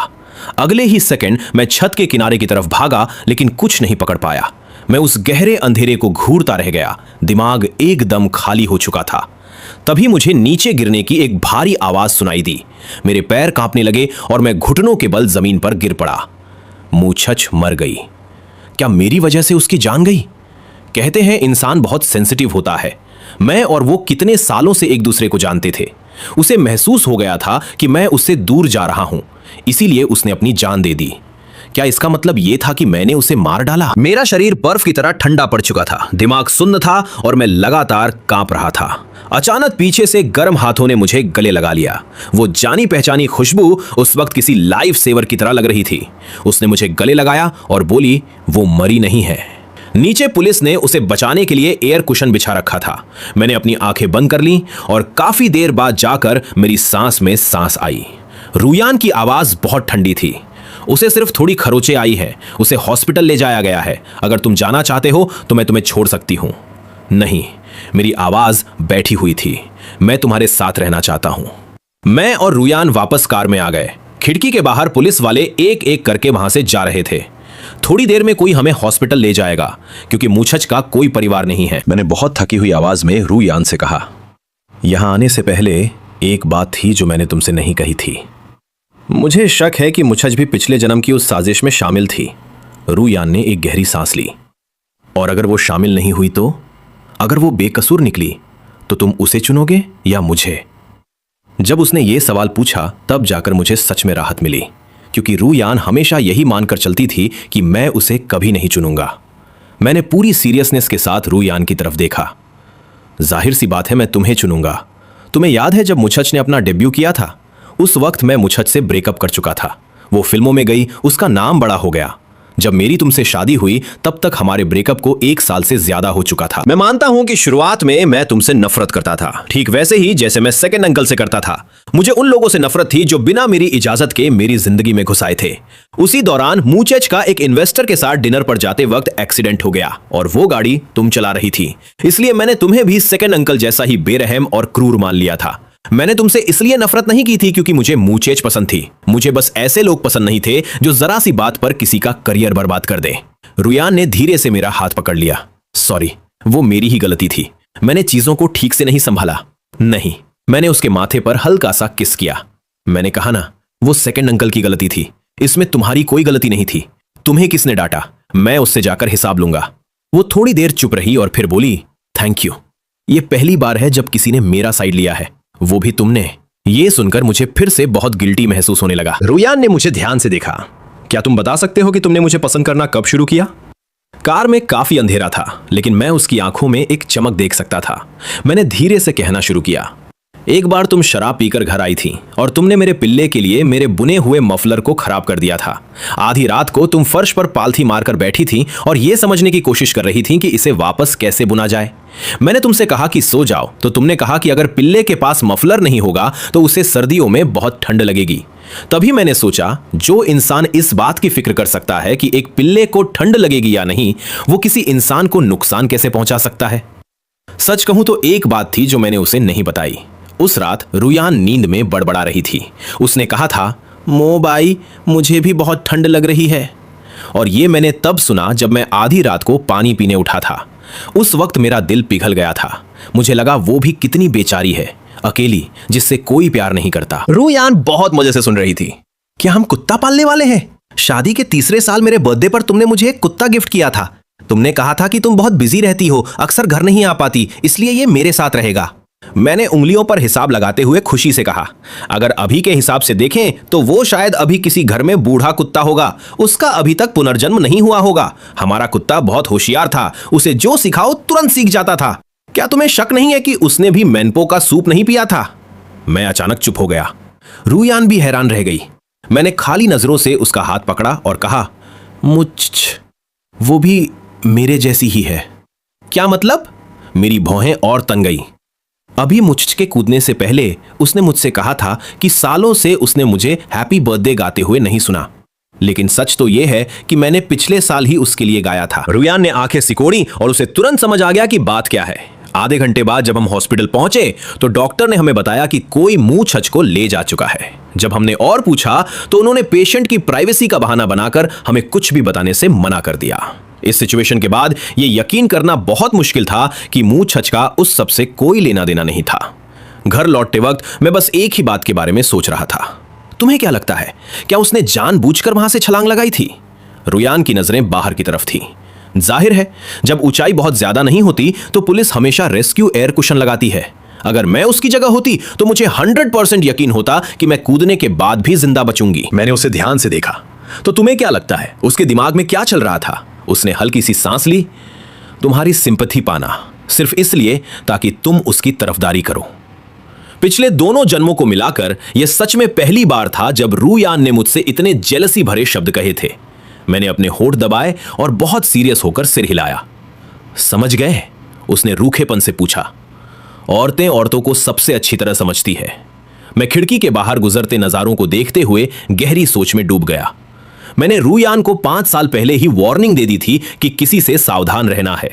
अगले ही सेकंड मैं छत के किनारे की तरफ भागा, लेकिन कुछ नहीं पकड़ पाया। मैं उस गहरे अंधेरे को घूरता रह गया। दिमाग एकदम खाली हो चुका था। तभी मुझे नीचे गिरने की एक भारी आवाज सुनाई दी। मेरे पैर कांपने लगे और मैं घुटनों के बल जमीन पर गिर पड़ा। मुचच मर गई। क्या मेरी वजह से उसकी जान गई? कहते हैं इंसान बहुत सेंसिटिव होता है। मैं और वो कितने सालों से एक दूसरे को जानते थे। उसे महसूस हो गया था कि मैं उससे दूर जा रहा हूं, इसीलिए उसने अपनी जान दे दी। क्या इसका मतलब यह था कि मैंने उसे मार डाला? मेरा शरीर बर्फ की तरह ठंडा पड़ चुका था, दिमाग सुन्न था और मैं लगातार कांप रहा था। अचानक पीछे से गर्म हाथों ने मुझे गले लगा लिया। वो जानी पहचानी खुशबू उस वक्त किसी लाइफ सेवर की तरह लग रही थी। उसने मुझे गले लगाया और बोली, वो मरी नहीं है। नीचे पुलिस ने उसे बचाने के लिए एयर कुशन बिछा रखा था। मैंने अपनी आंखें बंद कर ली और काफी देर बाद जाकर मेरी सांस में सांस आई। रूयान की आवाज बहुत ठंडी थी। उसे सिर्फ थोड़ी खरोंचे आई है। उसे हॉस्पिटल ले जाया गया है। अगर तुम जाना चाहते हो तो मैं तुम्हें छोड़ सकती हूं। नहीं, मेरी आवाज बैठी हुई थी। मैं तुम्हारे साथ रहना चाहता हूं। मैं और रूयान वापस कार में आ गए। खिड़की के बाहर पुलिस वाले एक एक करके वहां से जा रहे थे। थोड़ी देर में कोई हमें हॉस्पिटल ले जाएगा, क्योंकि मुचच का कोई परिवार नहीं है। मैंने बहुत थकी हुई आवाज में रूयान से कहा, यहां आने से पहले एक बात थी जो मैंने तुमसे नहीं कही थी। मुझे शक है कि मुचच भी पिछले जन्म की उस साजिश में शामिल थी। रूयान ने एक गहरी सांस ली। और अगर वो शामिल नहीं हुई तो? अगर वो बेकसूर निकली तो तुम उसे चुनोगे या मुझे? जब उसने ये सवाल पूछा तब जाकर मुझे सच में राहत मिली, क्योंकि रूयान हमेशा यही मानकर चलती थी कि मैं उसे कभी नहीं चुनूंगा। मैंने पूरी सीरियसनेस के साथ रूयान की तरफ देखा। जाहिर सी बात है, मैं तुम्हें चुनूंगा। तुम्हें याद है जब मुचच ने अपना डेब्यू किया था? उस वक्त मैं मुचच से ब्रेकअप कर चुका था। वो फिल्मों में गई, उसका नाम बड़ा हो गया। जब मेरी तुमसे शादी हुई तब तक हमारे ब्रेकअप को 1 साल से ज्यादा हो चुका था। मैं मानता हूं कि शुरुआत में मैं तुमसे नफरत करता था, ठीक वैसे ही जैसे मैं सेकंड अंकल से करता था। मुझे उन लोगों से नफरत थी जो बिना मेरी इजाजत के मेरी जिंदगी में घुस आए थे। उसी दौरान मुचच का एक इन्वेस्टर के साथ डिनर पर जाते वक्त एक्सीडेंट हो गया और वो गाड़ी तुम चला रही थी। इसलिए मैंने तुम्हें भी सेकंड अंकल जैसा ही बेरहम और क्रूर मान लिया था। मैंने तुमसे इसलिए नफरत नहीं की थी क्योंकि मुझे मुचेच पसंद थी। मुझे बस ऐसे लोग पसंद नहीं थे जो जरा सी बात पर किसी का करियर बर्बाद कर दें। रूयान ने धीरे से मेरा हाथ पकड़ लिया। सॉरी, वो मेरी ही गलती थी। मैंने चीजों को ठीक से नहीं संभाला। नहीं, मैंने उसके माथे पर हल्का सा किस किया। मैंने कहा ना, वो सेकंड अंकल की गलती थी। इसमें तुम्हारी कोई गलती नहीं थी। तुम्हें किसने डांटा? मैं उससे जाकर हिसाब लूंगा। वो थोड़ी देर चुप रही और फिर बोली, थैंक यू। ये पहली बार है जब किसी ने मेरा साइड लिया है, वो भी तुमने। ये सुनकर मुझे फिर से बहुत गिल्टी महसूस होने लगा। रूयान ने मुझे ध्यान से देखा। क्या तुम बता सकते हो कि तुमने मुझे पसंद करना कब शुरू किया? कार में काफी अंधेरा था, लेकिन मैं उसकी आंखों में एक चमक देख सकता था। मैंने धीरे से कहना शुरू किया, एक बार तुम शराब पीकर घर आई थी और तुमने मेरे पिल्ले के लिए मेरे बुने हुए मफलर को खराब कर दिया था। आधी रात को तुम फर्श पर पालथी मारकर बैठी थी और यह समझने की कोशिश कर रही थी कि इसे वापस कैसे बुना जाए। मैंने तुमसे कहा कि सो जाओ तो तुमने कहा कि अगर पिल्ले के पास मफलर नहीं होगा तो उसे सर्दियों में बहुत ठंड लगेगी। तभी मैंने सोचा, जो इंसान इस बात की फिक्र कर सकता है कि एक पिल्ले को ठंड लगेगी या नहीं, वो किसी इंसान को नुकसान कैसे पहुंचा सकता है। सच कहूं तो एक बात थी जो मैंने उसे नहीं बताई। उस रात रुयान नींद में बड़बड़ा रही थी। उसने कहा था, मो बाई, मुझे भी बहुत ठंड लग रही है। और ये मैंने तब सुना जब मैं आधी रात को पानी पीने उठा था। उस वक्त मेरा दिल पिघल गया था। मुझे लगा वो भी कितनी बेचारी है, अकेली, जिससे कोई प्यार नहीं करता। रुयान बहुत मजे से सुन रही थी। क्या हम कुत्ता पालने वाले हैं? शादी के तीसरे साल मेरे बर्थडे पर तुमने मुझे एक कुत्ता गिफ्ट किया था। तुमने कहा था कि तुम बहुत बिजी रहती हो, अक्सर घर नहीं आ पाती, इसलिए ये मेरे साथ रहेगा। मैंने उंगलियों पर हिसाब लगाते हुए खुशी से कहा, अगर अभी के हिसाब से देखें तो वो शायद अभी किसी घर में बूढ़ा कुत्ता होगा। उसका अभी तक पुनर्जन्म नहीं हुआ होगा। हमारा कुत्ता बहुत होशियार था, उसे जो सिखाओ तुरंत सीख जाता था। क्या तुम्हें शक नहीं है कि उसने भी मैनपो का सूप नहीं पिया था? मैं अचानक चुप हो गया। रुयान भी हैरान रह गई। मैंने खाली नजरों से उसका हाथ पकड़ा और कहा, वो भी मेरे जैसी ही है। क्या मतलब? मेरी भौहें और तन गई। अभी मुझ के कूदने से पहले उसने मुझसे कहा था कि सालों से उसने मुझे हैप्पी बर्थडे गाते हुए नहीं सुना, लेकिन सच तो यह है कि मैंने पिछले साल ही उसके लिए गाया था। रुयान ने आंखें सिकोड़ी और उसे तुरंत समझ आ गया कि बात क्या है। आधे घंटे बाद जब हम हॉस्पिटल पहुंचे तो डॉक्टर ने हमें बताया कि कोई मुंह छच को ले जा चुका है। जब हमने और पूछा तो उन्होंने पेशेंट की प्राइवेसी का बहाना बनाकर हमें कुछ भी बताने से मना कर दिया। इस सिचुएशन के बाद यह यकीन करना बहुत मुश्किल था कि मुंह छच का उस सब से कोई लेना देना नहीं था। घर लौटते वक्त मैं बस एक ही बात के बारे में सोच रहा था। तुम्हें क्या लगता है, क्या उसने जानबूझकर वहां से छलांग लगाई थी? रुयान की नजरें बाहर की तरफ थी। जाहिर है, जब ऊंचाई बहुत ज्यादा नहीं होती तो पुलिस हमेशा रेस्क्यू एयर कुशन लगाती है। अगर मैं उसकी जगह होती तो मुझे 100% यकीन होता कि मैं कूदने के बाद भी जिंदा बचूंगी। मैंने उसे ध्यान से देखा। तो तुम्हें क्या लगता है उसके दिमाग में क्या चल रहा था? उसने हल्की सी सांस ली। तुम्हारी सिंपैथी पाना, सिर्फ इसलिए ताकि तुम उसकी तरफदारी करो। पिछले दोनों जन्मों को मिलाकर यह सच में पहली बार था जब रुयान ने मुझसे इतने जेलसी भरे शब्द कहे थे। मैंने अपने होंठ दबाए और बहुत सीरियस होकर सिर हिलाया। समझ गए? उसने रूखेपन से पूछा। औरतें औरतों को सबसे अच्छी तरह समझती है। मैं खिड़की के बाहर गुजरते नजारों को देखते हुए गहरी सोच में डूब गया। मैंने रुयान को 5 साल पहले ही वार्निंग दे दी थी कि किसी से सावधान रहना है।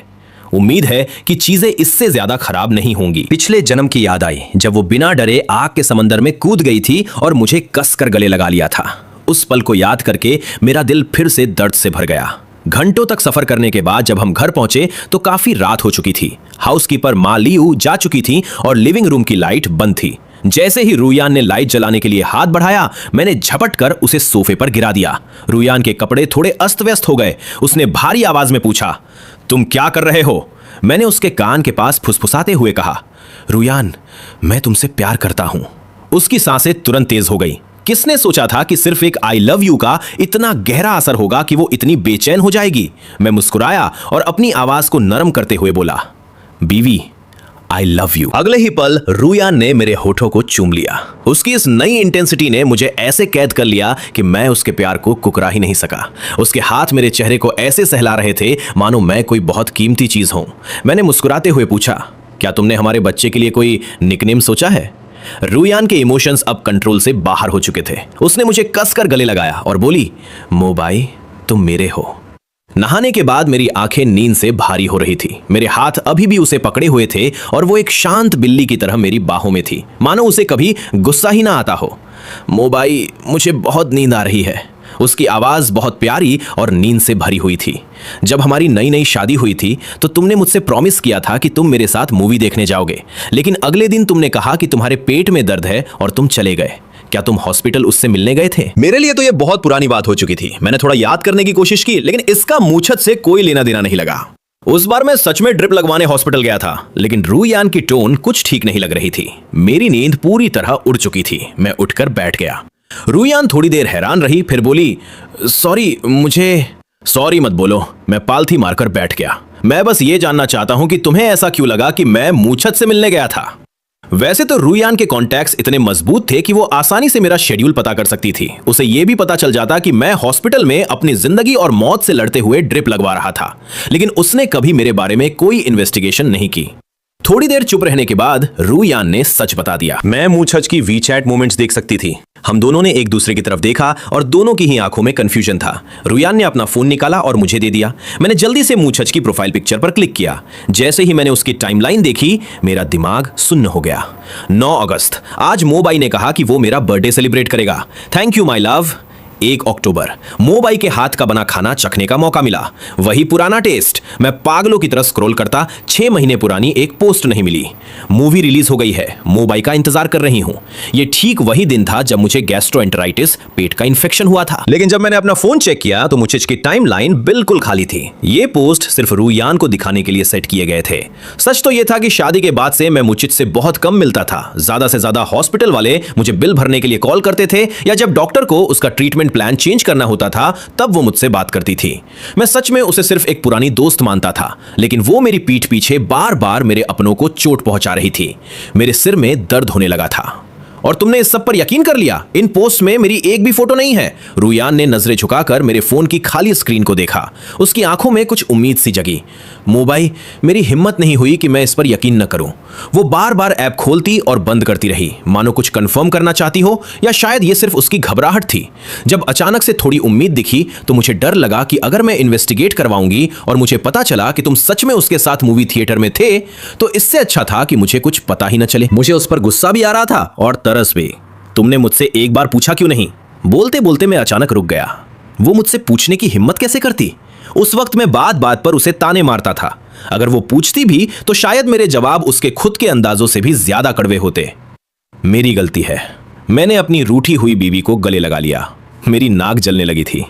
उम्मीद है कि चीजें इससे ज्यादा खराब नहीं होंगी। पिछले जन्म की याद आई जब वो बिना डरे आग के समंदर में कूद गई थी और मुझे कसकर गले लगा लिया था। उस पल को याद करके मेरा दिल फिर से दर्द से भर गया। घंटों तक सफर करने के बाद जब हम घर पहुंचे तो काफी रात हो चुकी थी। हाउसकीपर मां लियू जा चुकी थी और लिविंग रूम की लाइट बंद थी। जैसे ही रुयान ने लाइट जलाने के लिए हाथ बढ़ाया, मैंने झपट कर उसे सोफे पर गिरा दिया। रुयान के कपड़े थोड़े अस्त व्यस्त हो गए। उसने भारी आवाज में पूछा, तुम क्या कर रहे हो? मैंने उसके कान के पास फुसफुसाते हुए कहा, रुयान, मैं तुमसे प्यार करता हूं। उसकी सांसें तुरंत तेज हो गई। किसने सोचा था कि सिर्फ एक आई लव यू का इतना गहरा असर होगा कि वो इतनी बेचैन हो जाएगी? मैं मुस्कुराया और अपनी आवाज को नरम करते हुए बोला, बीवी, आई लव यू। अगले ही पल रुयान ने मेरे होठों को चूम लिया। उसकी इस नई इंटेंसिटी ने मुझे ऐसे कैद कर लिया कि मैं उसके प्यार को कुकरा ही नहीं सका। उसके हाथ मेरे चेहरे को ऐसे सहला रहे थे मानो मैं कोई बहुत कीमती चीज हूं। मैंने मुस्कुराते हुए पूछा, क्या तुमने हमारे बच्चे के लिए कोई निकनेम सोचा है? रुयान के इमोशंस अब कंट्रोल से बाहर हो चुके थे। उसने मुझे कसकर गले लगाया और बोली, मोबाई, तुम मेरे हो। नहाने के बाद मेरी आंखें नींद से भारी हो रही थी। मेरे हाथ अभी भी उसे पकड़े हुए थे और वो एक शांत बिल्ली की तरह मेरी बाहों में थी, मानो उसे कभी गुस्सा ही ना आता हो। मोबाई, मुझे बहुत नींद आ रही है। उसकी आवाज बहुत प्यारी और नींद से भरी हुई थी। जब हमारी नई नई शादी हुई थी तो तुमने मुझसे प्रॉमिस किया था कि तुम मेरे साथ मूवी देखने जाओगे, लेकिन अगले दिन तुमने कहा कि तुम्हारे पेट में दर्द है और तुम चले गए। क्या तुम हॉस्पिटल उससे मिलने गए थे? मेरे लिए तो यह बहुत पुरानी बात हो चुकी थी। मैंने थोड़ा याद करने की कोशिश की, लेकिन इसका मूछत से कोई लेना देना नहीं लगा। उस बार मैं सच में ड्रिप लगवाने हॉस्पिटल गया था, लेकिन रुयान की टोन कुछ ठीक नहीं लग रही थी। मेरी नींद पूरी तरह उड़ चुकी थी। मैं उठकर बैठ गया। रुयान थोड़ी देर हैरान रही, फिर बोली, सॉरी मत बोलो। मैं पालथी मारकर बैठ गया। मैं बस ये जानना चाहता हूं कि तुम्हें ऐसा क्यों लगा कि मैं मूछत से मिलने गया था? वैसे तो रूयान के कॉन्टैक्ट्स इतने मजबूत थे कि वो आसानी से मेरा शेड्यूल पता कर सकती थी। उसे ये भी पता चल जाता कि मैं हॉस्पिटल में अपनी जिंदगी और मौत से लड़ते हुए ड्रिप लगवा रहा था, लेकिन उसने कभी मेरे बारे में कोई इन्वेस्टिगेशन नहीं की। थोड़ी देर चुप रहने के बाद रूयान ने सच बता दिया। मैं मूछच की वीचैट मोमेंट्स देख सकती थी। हम दोनों ने एक दूसरे की तरफ देखा और दोनों की ही आंखों में कंफ्यूजन था। रूयान ने अपना फोन निकाला और मुझे दे दिया। मैंने जल्दी से मूछच की प्रोफाइल पिक्चर पर क्लिक किया। जैसे ही मैंने उसकी टाइमलाइन देखी, मेरा दिमाग सुन्न हो गया। 9 अगस्त, आज मोबाई ने कहा कि वो मेरा बर्थडे सेलिब्रेट करेगा। Thank you my love. 1 अक्टूबर, मोबाई के हाथ का बना खाना चखने का मौका मिला। वही पुराना टेस्ट। मैं पागलों की तरह स्क्रॉल करता, 6 महीने पुरानी एक पोस्ट नहीं मिली। मूवी रिलीज हो गई है, मोबाई का इंतजार कर रही हूं। ये ठीक वही दिन था जब मुझे गैस्ट्रोएंटेराइटिस, पेट का इंफेक्शन हुआ था। लेकिन जब मैंने अपना फोन चेक किया तो मुझे की टाइमलाइन बिल्कुल खाली थी। ये पोस्ट सिर्फ रूयान को दिखाने के लिए सेट किए गए थे। सच तो यह था कि शादी के बाद से मैं मुझे से बहुत कम मिलता था। ज्यादा से ज्यादा हॉस्पिटल वाले मुझे बिल भरने के लिए कॉल करते थे, या जब डॉक्टर को उसका ट्रीटमेंट प्लान चेंज करना होता था तब वो मुझसे बात करती थी। मैं सच में उसे सिर्फ एक पुरानी दोस्त मानता था, लेकिन वो मेरी पीठ पीछे बार बार मेरे अपनों को चोट पहुंचा रही थी। मेरे सिर में दर्द होने लगा था। और तुमने इस सब पर यकीन कर लिया? इन पोस्ट में मेरी एक भी फोटो नहीं है। रूयान ने नजरें झुकाकर मेरे फोन की खाली स्क्रीन को देखा। उसकी आंखों में कुछ उम्मीद सी जगी। मोबाई, मेरी हिम्मत नहीं हुई कि मैं इस पर यकीन न करूं। वो बार बार ऐप खोलती और बंद करती रही, मानो कुछ कंफर्म करना चाहती हो, या शायद ये सिर्फ उसकी घबराहट थी। जब अचानक से थोड़ी उम्मीद दिखी तो मुझे डर लगा कि अगर मैं इन्वेस्टिगेट करवाऊंगी और मुझे पता चला कि तुम सच में उसके साथ मूवी थिएटर में थे, तो इससे अच्छा था कि मुझे कुछ पता ही न चले। मुझे उस पर गुस्सा भी आ रहा था और तरस भी। तुमने मुझसे एक बार पूछा क्यों नहीं? बोलते बोलते मैं अचानक रुक गया। वो मुझसे पूछने की हिम्मत कैसे करती? उस वक्त मैं बात बात पर उसे ताने मारता था। अगर वो पूछती भी तो शायद मेरे जवाब उसके खुद के अंदाजों से भी ज्यादा कड़वे होते। मेरी गलती है। मैंने अपनी रूठी हुई बीवी को गले लगा लिया। मेरी नाक जलने लगी थी।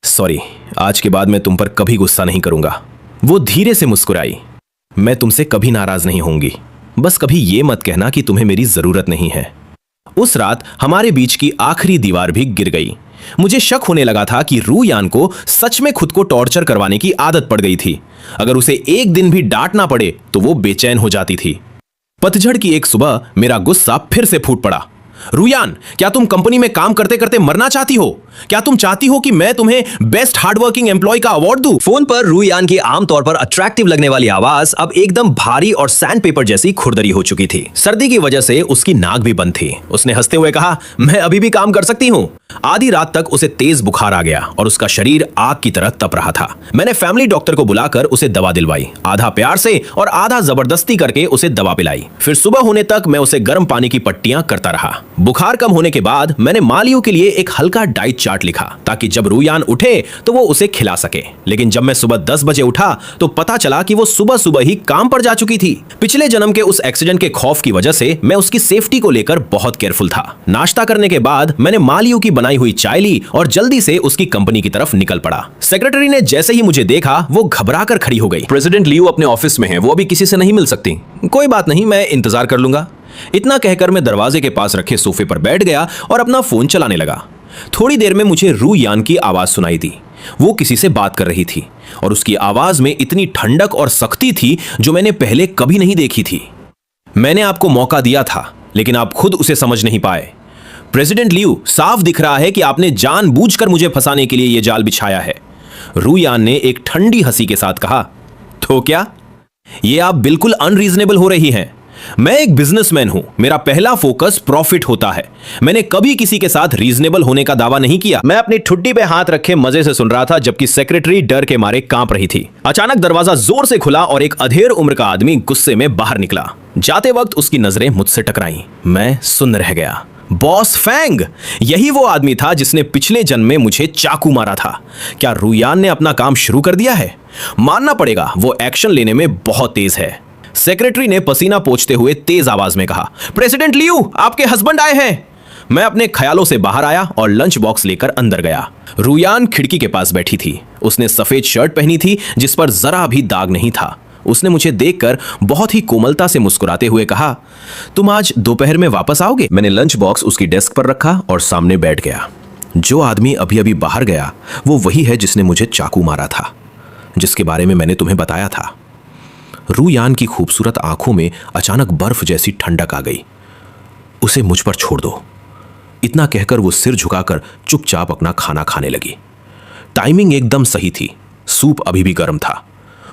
सॉरी, आज के बाद मैं तुम पर कभी गुस्सा नहीं करूंगा। वो धीरे से मुस्कुराई। मैं तुमसे कभी नाराज नहीं होंगी। बस कभी ये मत कहना कि तुम्हें मेरी जरूरत नहीं है। उस रात हमारे बीच की आखिरी दीवार भी गिर गई। मुझे शक होने लगा था कि रूयान को सच में खुद को टॉर्चर करवाने की आदत पड़ गई थी। अगर उसे एक दिन भी डांटना पड़े तो वो बेचैन हो जाती थी। पतझड़ की एक सुबह मेरा गुस्सा फिर से फूट पड़ा। रूयान, क्या तुम कंपनी में काम करते करते मरना चाहती हो? क्या तुम चाहती हो कि मैं तुम्हें बेस्ट हार्डवर्किंग एम्प्लॉय का अवार्ड दूं? फोन पर रूयान की आमतौर पर अट्रैक्टिव लगने वाली आवाज अब एकदम भारी और सैंड पेपर जैसी खुरदरी हो चुकी थी। सर्दी की वजह से उसकी नाक भी बंद थी। उसने हंसते हुए कहा, मैं अभी भी काम कर सकती हूँ। आधी रात तक उसे तेज बुखार आ गया और उसका शरीर आग की तरह तप रहा था। मैंने फैमिली डॉक्टर को बुलाकर उसे दवा दिलवाई। आधा प्यार से और आधा जबरदस्ती करके उसे दवा पिलाई। फिर सुबह होने तक मैं उसे गर्म पानी की पट्टियां करता रहा। बुखार कम होने के बाद मैंने मालियों के लिए एक हल्का डाइट चार्ट लिखा, ताकि जब रूयान उठे तो वो उसे खिला सके। लेकिन जब मैं सुबह 10 बजे उठा तो पता चला कि वो सुबह सुबह ही काम पर जा चुकी थी। पिछले जन्म के उस एक्सीडेंट के खौफ की वजह से मैं उसकी सेफ्टी को लेकर बहुत केयरफुल था। नाश्ता करने के बाद मैंने मालियों की बनाई हुई चाय ली और जल्दी से उसकी कंपनी की तरफ निकल पड़ा। सेक्रेटरी ने जैसे ही मुझे देखा वो घबराकर खड़ी हो गई। प्रेसिडेंट लियू अपने ऑफिस में है, वो अभी किसी से नहीं मिल सकती। कोई बात नहीं, मैं इंतजार कर लूंगा। इतना कहकर मैं दरवाजे के पास रखे सोफे पर बैठ गया और अपना फोन चलाने लगा। थोड़ी देर में मुझे रूयान की आवाज सुनाई दी। वो किसी से बात कर रही थी और उसकी आवाज में इतनी ठंडक और सख्ती थी जो मैंने पहले कभी नहीं देखी थी। मैंने आपको मौका दिया था, लेकिन आप खुद उसे समझ नहीं पाए। प्रेसिडेंट लियू, साफ दिख रहा है कि आपने जानबूझकर मुझे फंसाने के लिए यह जाल बिछाया है। रूयान ने एक ठंडी हंसी के साथ कहा। तो क्या? ये आप बिल्कुल अनरीजनेबल हो रही हैं। मैं एक बिजनेसमैन हूं। मेरा पहला फोकस प्रॉफिट होता है। मैंने कभी किसी के साथ रीजनेबल होने का दावा नहीं किया। मैं अपनी ठुड्डी पे हाथ रखे मजे से सुन रहा था, जबकि सेक्रेटरी डर के मारे कांप रही थी। अचानक दरवाजा जोर से खुला और एक अधेड़ उम्र का आदमी गुस्से में बाहर निकला। जाते वक्त उसकी नजरें मुझसे टकराईं। मैं सुन्न रह गया। बॉस फैंग, यही वो आदमी था जिसने पिछले जन्म में मुझे चाकू मारा था। क्या रूयान ने अपना काम शुरू कर दिया है? मानना पड़ेगा, वो एक्शन लेने में बहुत तेज है। सेक्रेटरी ने पसीना पोंछते हुए तेज आवाज में कहा, प्रेसिडेंट लियू, आपके हस्बैंड आए हैं। मैं अपने ख्यालों से बाहर आया और लंच बॉक्स लेकर अंदर गया। रूयान खिड़की के पास बैठी थी। उसने सफेद शर्ट पहनी थी जिस पर जरा भी दाग नहीं था। उसने मुझे देखकर बहुत ही कोमलता से मुस्कुराते हुए कहा, तुम आज दोपहर में वापस आओगे? मैंने लंच बॉक्स उसकी डेस्क पर रखा और सामने बैठ गया। जो आदमी अभी अभी बाहर गया वो वही है जिसने मुझे चाकू मारा था, जिसके बारे में मैंने तुम्हें बताया था। रूयान की खूबसूरत आंखों में अचानक बर्फ जैसी ठंडक आ गई। उसे मुझ पर छोड़ दो, इतना कहकर वो सिर झुकाकर चुपचाप अपना खाना खाने लगी। टाइमिंग एकदम सही थी, सूप अभी भी गर्म था।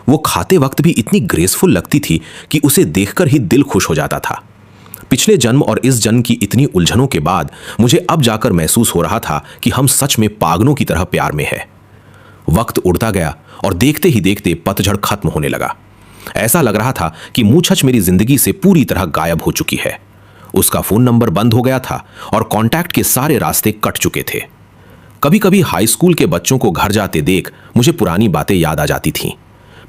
वो खाते वक्त भी इतनी ग्रेसफुल लगती थी कि उसे देखकर ही दिल खुश हो जाता था। पिछले जन्म और इस जन्म की इतनी उलझनों के बाद मुझे अब जाकर महसूस हो रहा था कि हम सच में पागलों की तरह प्यार में है। वक्त उड़ता गया और देखते ही देखते पतझड़ खत्म होने लगा। ऐसा लग रहा था कि मूछच मेरी जिंदगी से पूरी तरह गायब हो चुकी है। उसका फोन नंबर बंद हो गया था और कांटेक्ट के सारे रास्ते कट चुके थे। कभी कभी हाई स्कूल के बच्चों को घर जाते देख मुझे पुरानी बातें याद आ जाती थीं।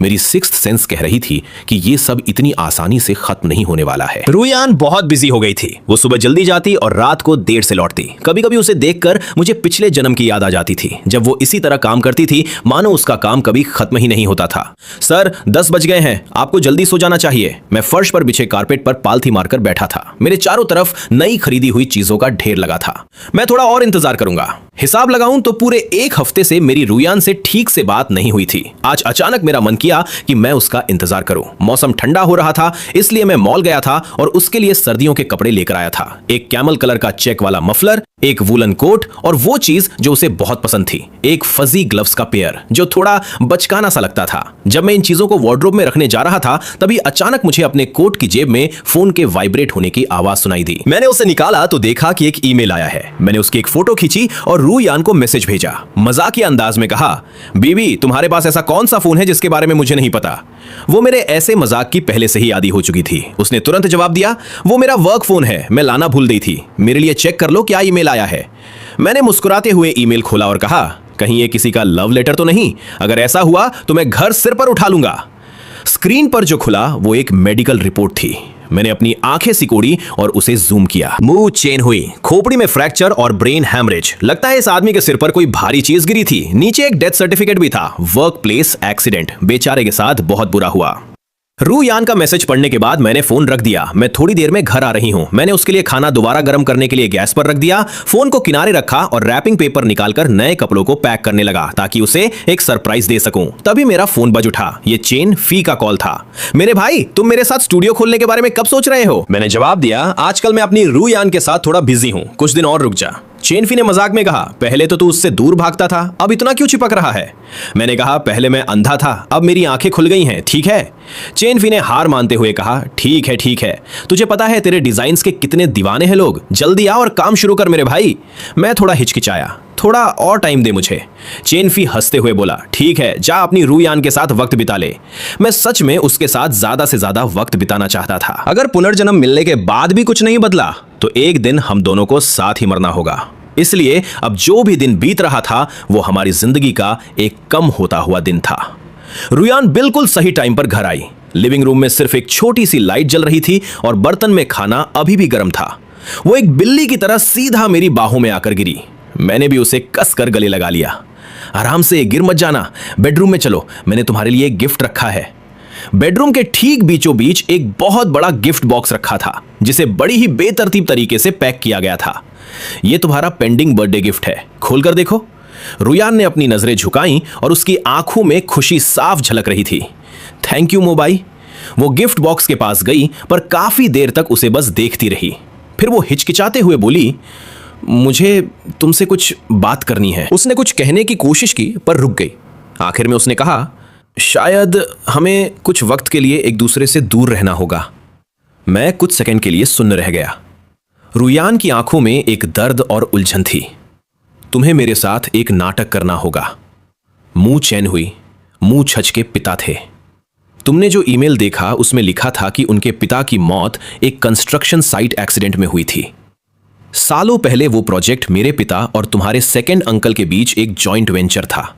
मेरी सिक्स्थ सेंस कह रही थी कि ये सब इतनी आसानी से खत्म नहीं होने वाला है। रूयान बहुत बिजी हो गई थी। वो सुबह जल्दी जाती और रात को देर से लौटती। कभी कभी उसे देखकर मुझे पिछले जन्म की याद आ जाती थी, जब वो इसी तरह काम करती थी मानो उसका काम कभी खत्म ही नहीं होता था। सर 10 बज गए हैं, आपको जल्दी सो जाना चाहिए। मैं फर्श पर बिछे कारपेट पर पालथी मारकर बैठा था। मेरे चारों तरफ नई खरीदी हुई चीजों का ढेर लगा था। मैं थोड़ा और इंतजार करूंगा। हिसाब लगाऊं तो पूरे 1 हफ्ते से मेरी रूयान से ठीक से बात नहीं हुई थी। आज अचानक मेरा मन किया कि मैं उसका इंतजार करूं। मौसम ठंडा हो रहा था, इसलिए मैं मॉल गया था और उसके लिए सर्दियों के कपड़े लेकर आया था। एक कैमल कलर का चेक वाला मफलर, एक वूलन कोट और वो चीज जो उसे बहुत पसंद थी, एक फजी ग्लव्स का पेयर जो थोड़ा बचकाना सा लगता था। जब मैं इन चीजों को वार्डरोब में रखने जा रहा था तभी अचानक मुझे अपने कोट की जेब में फोन के वाइब्रेट होने की आवाज सुनाई दी। मैंने उसे निकाला तो देखा कि एक ईमेल आया है। मैंने उसकी एक फोटो खींची और रूयान को मैसेज भेजा। मजाकिया अंदाज में कहा, बीबी तुम्हारे पास ऐसा कौन सा फोन है जिसके बारे में मुझे नहीं पता। वो मेरे ऐसे मजाक की पहले से ही आदी हो चुकी थी। उसने तुरंत जवाब दिया, वो मेरा वर्क फोन है, मैं लाना भूल गई थी। मेरे लिए चेक कर लो क्या ईमेल आया है। मैंने मुस्कुराते हुए ईमेल खोला और कहा, कहीं ये किसी का लव लेटर तो नहीं? अगर ऐसा हुआ तो मैं घर सिर पर उठा लूंगा। स्क्रीन पर जो खुला वो एक मेडिकल रिपोर्ट थी। मैंने अपनी आंखें सिकोड़ी और उसे जूम किया। मुंह चेन हुई, खोपड़ी में फ्रैक्चर और ब्रेन हैमरेज। लगता है इस आदमी के सिर पर कोई भारी चीज गिरी थी। नीचे एक डेथ सर्टिफिकेट भी था, वर्क प्लेस एक्सीडेंट। बेचारे के साथ बहुत बुरा हुआ। रूयान का मैसेज पढ़ने के बाद मैंने फोन रख दिया। मैं थोड़ी देर में घर आ रही हूं। मैंने उसके लिए खाना दोबारा गर्म करने के लिए गैस पर रख दिया। फोन को किनारे रखा और रैपिंग पेपर निकालकर नए कपड़ों को पैक करने लगा ताकि उसे एक सरप्राइज दे सकूं। तभी मेरा फोन बज उठा। ये चेन फी का कॉल था। मेरे भाई, तुम मेरे साथ स्टूडियो खोलने के बारे में कब सोच रहे हो? मैंने जवाब दिया, आजकल मैं अपनी रूयान के साथ थोड़ा बिजी हूं, कुछ दिन और रुक जा। चेनफी ने मजाक में कहा, पहले तो तू उससे दूर भागता था, अब इतना क्यों चिपक रहा है? मैंने कहा, पहले मैं अंधा था, अब मेरी आंखें खुल गई हैं, ठीक है? चेनफी ने हार मानते हुए कहा, ठीक है ठीक है, तुझे पता है तेरे डिजाइन्स के कितने दीवाने हैं लोग। जल्दी आ और काम शुरू कर मेरे भाई। मैं थोड़ा हिचकिचाया, थोड़ा और टाइम दे मुझे। चेनफी हंसते हुए बोला, ठीक है, जा अपनी रूयान के साथ वक्त बिता ले। मैं सच में उसके साथ ज्यादा से ज्यादा वक्त बिताना चाहता था। अगर पुनर्जन्म मिलने के बाद भी कुछ नहीं बदला तो एक दिन हम दोनों को साथ ही मरना होगा। इसलिए अब जो भी दिन बीत रहा था वो हमारी जिंदगी का एक कम होता हुआ दिन था। रूयान बिल्कुल सही टाइम पर घर आई। लिविंग रूम में सिर्फ एक छोटी सी लाइट जल रही थी और बर्तन में खाना अभी भी गर्म था। वो एक बिल्ली की तरह सीधा मेरी बाहों में आकर गिरी। मैंने भी उसे कसकर गले लगा लिया। आराम से, गिर मत जाना, बेडरूम में चलो, मैंने तुम्हारे लिए एक गिफ्ट रखा है। बेडरूम के ठीक बीचों बीच एक बहुत बड़ा गिफ्ट बॉक्स रखा था जिसे बड़ी ही बेतरतीब तरीके से पैक किया गया था। यह तुम्हारा पेंडिंग बर्थडे गिफ्ट है, खोलकर देखो। रूयान ने अपनी नजरें झुकाईं और उसकी आंखों में खुशी साफ झलक रही थी। Thank you मोबाई। वो गिफ्ट बॉक्स के पास गई पर काफी देर तक उसे बस देखती रही। फिर वो हिचकिचाते हुए बोली, मुझे तुमसे कुछ बात करनी है। उसने कुछ कहने की कोशिश की पर रुक गई। आखिर में उसने कहा, शायद हमें कुछ वक्त के लिए एक दूसरे से दूर रहना होगा। मैं कुछ सेकंड के लिए सुन्न रह गया। रूयान की आंखों में एक दर्द और उलझन थी। तुम्हें मेरे साथ एक नाटक करना होगा। मुंह चैन हुई। मुंह छच के पिता थे। तुमने जो ईमेल देखा उसमें लिखा था कि उनके पिता की मौत एक कंस्ट्रक्शन साइट एक्सीडेंट में हुई थी। सालों पहले वो प्रोजेक्ट मेरे पिता और तुम्हारे सेकंड अंकल के बीच एक जॉइंट वेंचर था।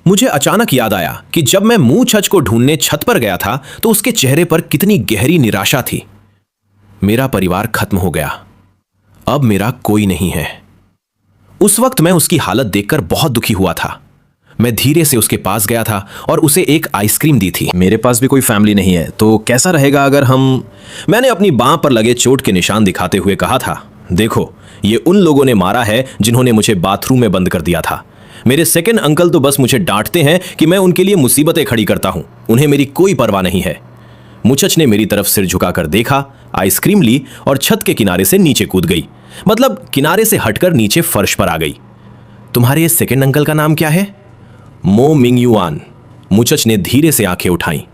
मुझे अचानक याद आया कि जब मैं मुंह छच को ढूंढने छत पर गया था तो उसके चेहरे पर कितनी गहरी निराशा थी। मेरा परिवार खत्म हो गया, अब मेरा कोई नहीं है। उस वक्त मैं उसकी हालत देखकर बहुत दुखी हुआ था। मैं धीरे से उसके पास गया था और उसे एक आइसक्रीम दी थी। मेरे पास भी कोई फैमिली नहीं है, तो कैसा रहेगा अगर हम... मैंने अपनी बांह पर लगे चोट के निशान दिखाते हुए कहा था, देखो, ये उन लोगों ने मारा है जिन्होंने मुझे बाथरूम में बंद कर दिया था। मेरे सेकंड अंकल तो बस मुझे डांटते हैं कि मैं उनके लिए मुसीबतें खड़ी करता हूं। उन्हें मेरी कोई परवाह नहीं है। मुचच ने मेरी तरफ सिर झुकाकर देखा, आइसक्रीम ली और छत के किनारे से नीचे कूद गई। मतलब किनारे से हटकर नीचे फर्श पर आ गई। तुम्हारे इस सेकंड अंकल का नाम क्या है? मो मिंग युआन। मुचच ने धीरे से आंखें उठाई।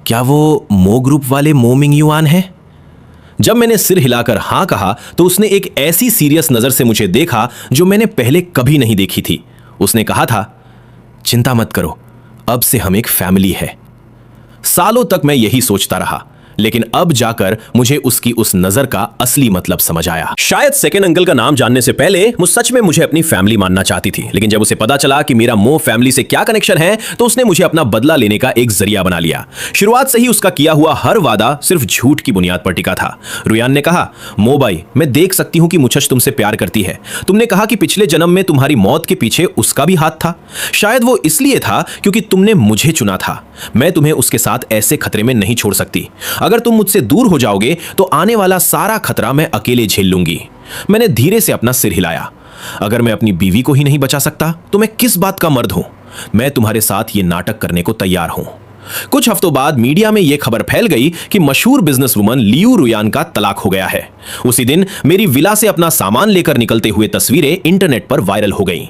क्या वो मो ग्रुप वाले मो मिंग युआन हैं? जब मैंने सिर हिलाकर हां कहा तो उसने एक ऐसी सीरियस नजर से मुझे देखा जो मैंने पहले कभी नहीं देखी थी। उसने कहा था, चिंता मत करो, अब से हम एक फैमिली है। सालों तक मैं यही सोचता रहा, लेकिन अब जाकर मुझे उसकी उस नजर का असली मतलब समझ आया। शायद सेकंड अंकल का नाम जानने से पहले वो सच में मुझे अपनी फैमिली मानना चाहती थी, लेकिन जब उसे पता चला कि मेरा मो फैमिली से क्या कनेक्शन है तो उसने मुझे अपना बदला लेने का एक जरिया बना लिया। शुरुआत से ही उसका किया हुआ हर वादा सिर्फ झूठ की बुनियाद पर टिका था। रुयान ने कहा, मो भाई, मैं देख सकती हूं कि मुचच तुमसे प्यार करती है। तुमने कहा कि पिछले जन्म में तुम्हारी मौत के पीछे उसका भी हाथ था। शायद वो इसलिए था क्योंकि तुमने मुझे चुना था। मैं तुम्हें उसके साथ ऐसे खतरे में नहीं छोड़ सकती। अगर तुम मुझसे दूर हो जाओगे तो आने वाला सारा खतरा मैं अकेले झेल लूंगी। मैंने धीरे से अपना सिर हिलाया। अगर मैं अपनी बीवी को ही नहीं बचा सकता तो मैं किस बात का मर्द हूं? मैं तुम्हारे साथ ये नाटक करने को तैयार हूं। कुछ हफ्तों बाद मीडिया में यह खबर फैल गई कि मशहूर बिजनेसवुमन लियू रुयान का तलाक हो गया है। उसी दिन मेरी विला से अपना सामान लेकर निकलते हुए तस्वीरें इंटरनेट पर वायरल हो गईं।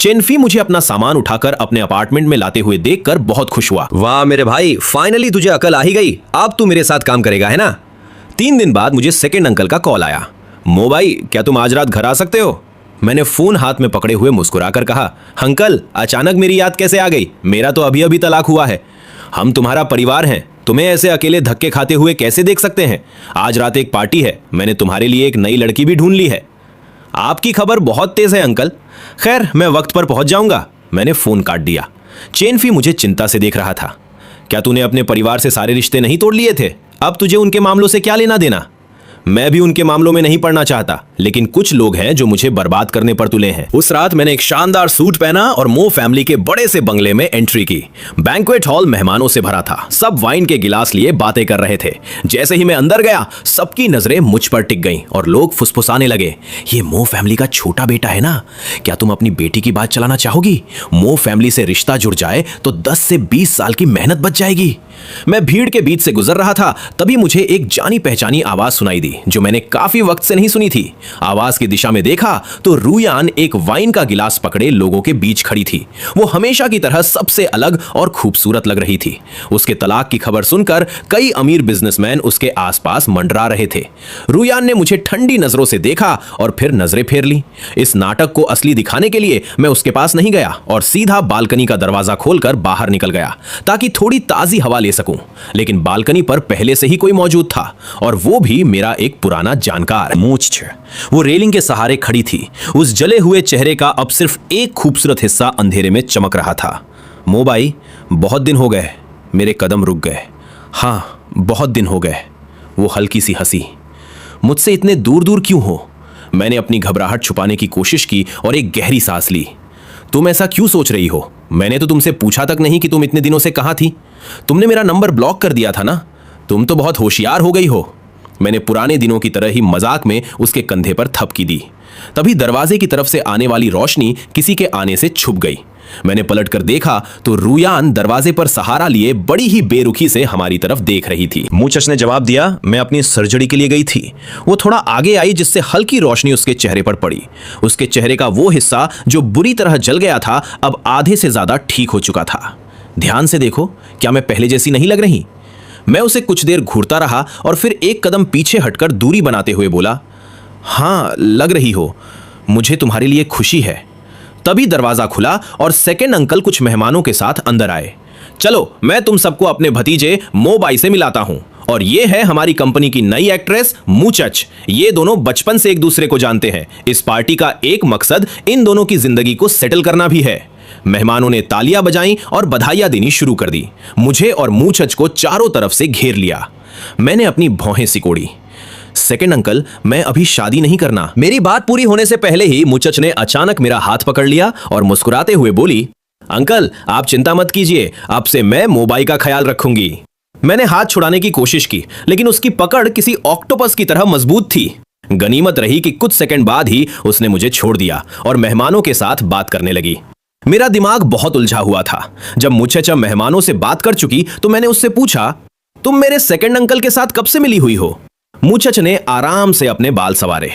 चेनफी मुझे अपना सामान उठाकर अपने अपार्टमेंट में लाते हुए देखकर बहुत खुश हुआ। वाह मेरे भाई, फाइनली तुझे अकल आ ही गई। अब तू मेरे साथ काम करेगा, है ना? 3 दिन बाद मुझे सेकंड अंकल का कॉल आया। मो भाई, क्या तुम आज रात घर आ सकते हो? मैंने फोन हाथ में पकड़े हुए मुस्कुराकर कहा, अंकल अचानक मेरी याद कैसे आ गई? मेरा तो अभी अभी तलाक हुआ है। हम तुम्हारा परिवार हैं, तुम्हें ऐसे अकेले धक्के खाते हुए कैसे देख सकते हैं? आज रात एक पार्टी है, मैंने तुम्हारे लिए एक नई लड़की भी ढूंढ ली है। आपकी खबर बहुत तेज है अंकल। खैर, मैं वक्त पर पहुंच जाऊंगा। मैंने फोन काट दिया। चेनफी मुझे चिंता से देख रहा था। क्या तूने अपने परिवार से सारे रिश्ते नहीं तोड़ लिए थे? अब तुझे उनके मामलों से क्या लेना देना? मैं भी उनके मामलों में नहीं पड़ना चाहता, लेकिन कुछ लोग हैं जो मुझे बर्बाद करने पर तुले हैं। उस रात मैंने एक शानदार सूट पहना और मो फैमिली के बड़े से बंगले में एंट्री की। बैंक्वेट हॉल मेहमानों से भरा था। सब वाइन के गिलास लिए बातें कर रहे थे। जैसे ही मैं अंदर गया, सबकी नजरें मुझ पर टिक गईं और लोग फुसफुसाने लगे, ये मो फैमिली का छोटा बेटा है ना? क्या तुम अपनी बेटी की बात चलाना चाहोगी? मो फैमिली से रिश्ता जुड़ जाए तो 10 से 20 साल की मेहनत बच जाएगी। मैं भीड़ के बीच से गुजर रहा था, तभी मुझे एक जानी पहचानी आवाज सुनाई दी जो मैंने काफी वक्त से नहीं सुनी थी। आवाज की दिशा में देखा तो रुयान एक वाइन का गिलास पकड़े लोगों के बीच खड़ी थी। वो हमेशा की तरह सबसे अलग और खूबसूरत लग रही थी। उसके तलाक की खबर सुनकर कई अमीर बिजनेसमैन उसके आसपास मंडरा रहे थे। रुयान ने मुझे ठंडी नजरों से देखा और फिर नजरें फेर ली। इस नाटक को असली दिखाने के लिए मैं उसके पास नहीं गया और सीधा बालकनी का दरवाजा खोलकर बाहर निकल गया ताकि थोड़ी ताजी हवा ले सकूं। लेकिन बालकनी पर पहले से ही कोई मौजूद था, और वो भी मेरा एक पुराना जानकार। मूछ वो रेलिंग के सहारे खड़ी थी। उस जले हुए चेहरे का अब सिर्फ एक खूबसूरत हिस्सा अंधेरे में चमक रहा था। मो भाई, बहुत दिन हो गए। मेरे कदम रुक गए। हाँ, बहुत दिन हो गए। वो हल्की सी हंसी। मुझसे इतने दूर दूर क्यों हो? मैंने अपनी घबराहट छुपाने की कोशिश की और एक गहरी सांस ली। तुम ऐसा क्यों सोच रही हो? मैंने तो तुमसे पूछा तक नहीं कि तुम इतने दिनों से कहां थी। तुमने मेरा नंबर ब्लॉक कर दिया था ना? तुम तो बहुत होशियार हो गई हो। मैंने पुराने दिनों की तरह ही मजाक में उसके कंधे पर थपकी दी। तभी दरवाजे की तरफ से आने वाली रोशनी किसी के आने से छुप गई। मैंने पलटकर देखा तो रुयान दरवाजे पर सहारा लिए बड़ी ही बेरुखी से हमारी तरफ देख रही थी। मुचच ने जवाब दिया, मैं अपनी सर्जरी के लिए गई थी। वो थोड़ा आगे आई जिससे हल्की रोशनी उसके चेहरे पर पड़ी। उसके चेहरे का वो हिस्सा जो बुरी तरह जल गया था अब आधे से ज्यादा ठीक हो चुका था। ध्यान से देखो, क्या मैं पहले जैसी नहीं लग रही? मैं उसे कुछ देर घूरता रहा और फिर एक कदम पीछे हटकर दूरी बनाते हुए बोला, हाँ लग रही हो। मुझे तुम्हारे लिए खुशी है। तभी दरवाजा खुला और सेकंड अंकल कुछ मेहमानों के साथ अंदर आए। चलो, मैं तुम सबको अपने भतीजे मो बाई से मिलाता हूं, और ये है हमारी कंपनी की नई एक्ट्रेस मुचच। ये दोनों बचपन से एक दूसरे को जानते हैं। इस पार्टी का एक मकसद इन दोनों की जिंदगी को सेटल करना भी है। मेहमानों ने तालियां बजाईं और बधाइयां देनी शुरू कर दी। मुझे और मुचच को चारों तरफ से घेर लिया। मैंने अपनी भौहें सिकोड़ी। सेकंड अंकल, मैं अभी शादी नहीं करना। मेरी बात पूरी होने से पहले ही मुचच ने अचानक मेरा हाथ पकड़ लिया और मुस्कुराते हुए बोली, अंकल आप चिंता मत कीजिए, अब से मैं मोबाइल का ख्याल रखूंगी। मैंने हाथ छुड़ाने की कोशिश की, लेकिन उसकी पकड़ किसी ऑक्टोपस की तरह मजबूत थी। गनीमत रही कि कुछ सेकंड बाद ही उसने मुझे छोड़ दिया और मेहमानों के साथ बात करने लगी। मेरा दिमाग बहुत उलझा हुआ था। जब मुचच मेहमानों से बात कर चुकी तो मैंने उससे पूछा, तुम मेरे सेकंड अंकल के साथ कब से मिली हुई हो? मुचच ने आराम से अपने बाल संवारे।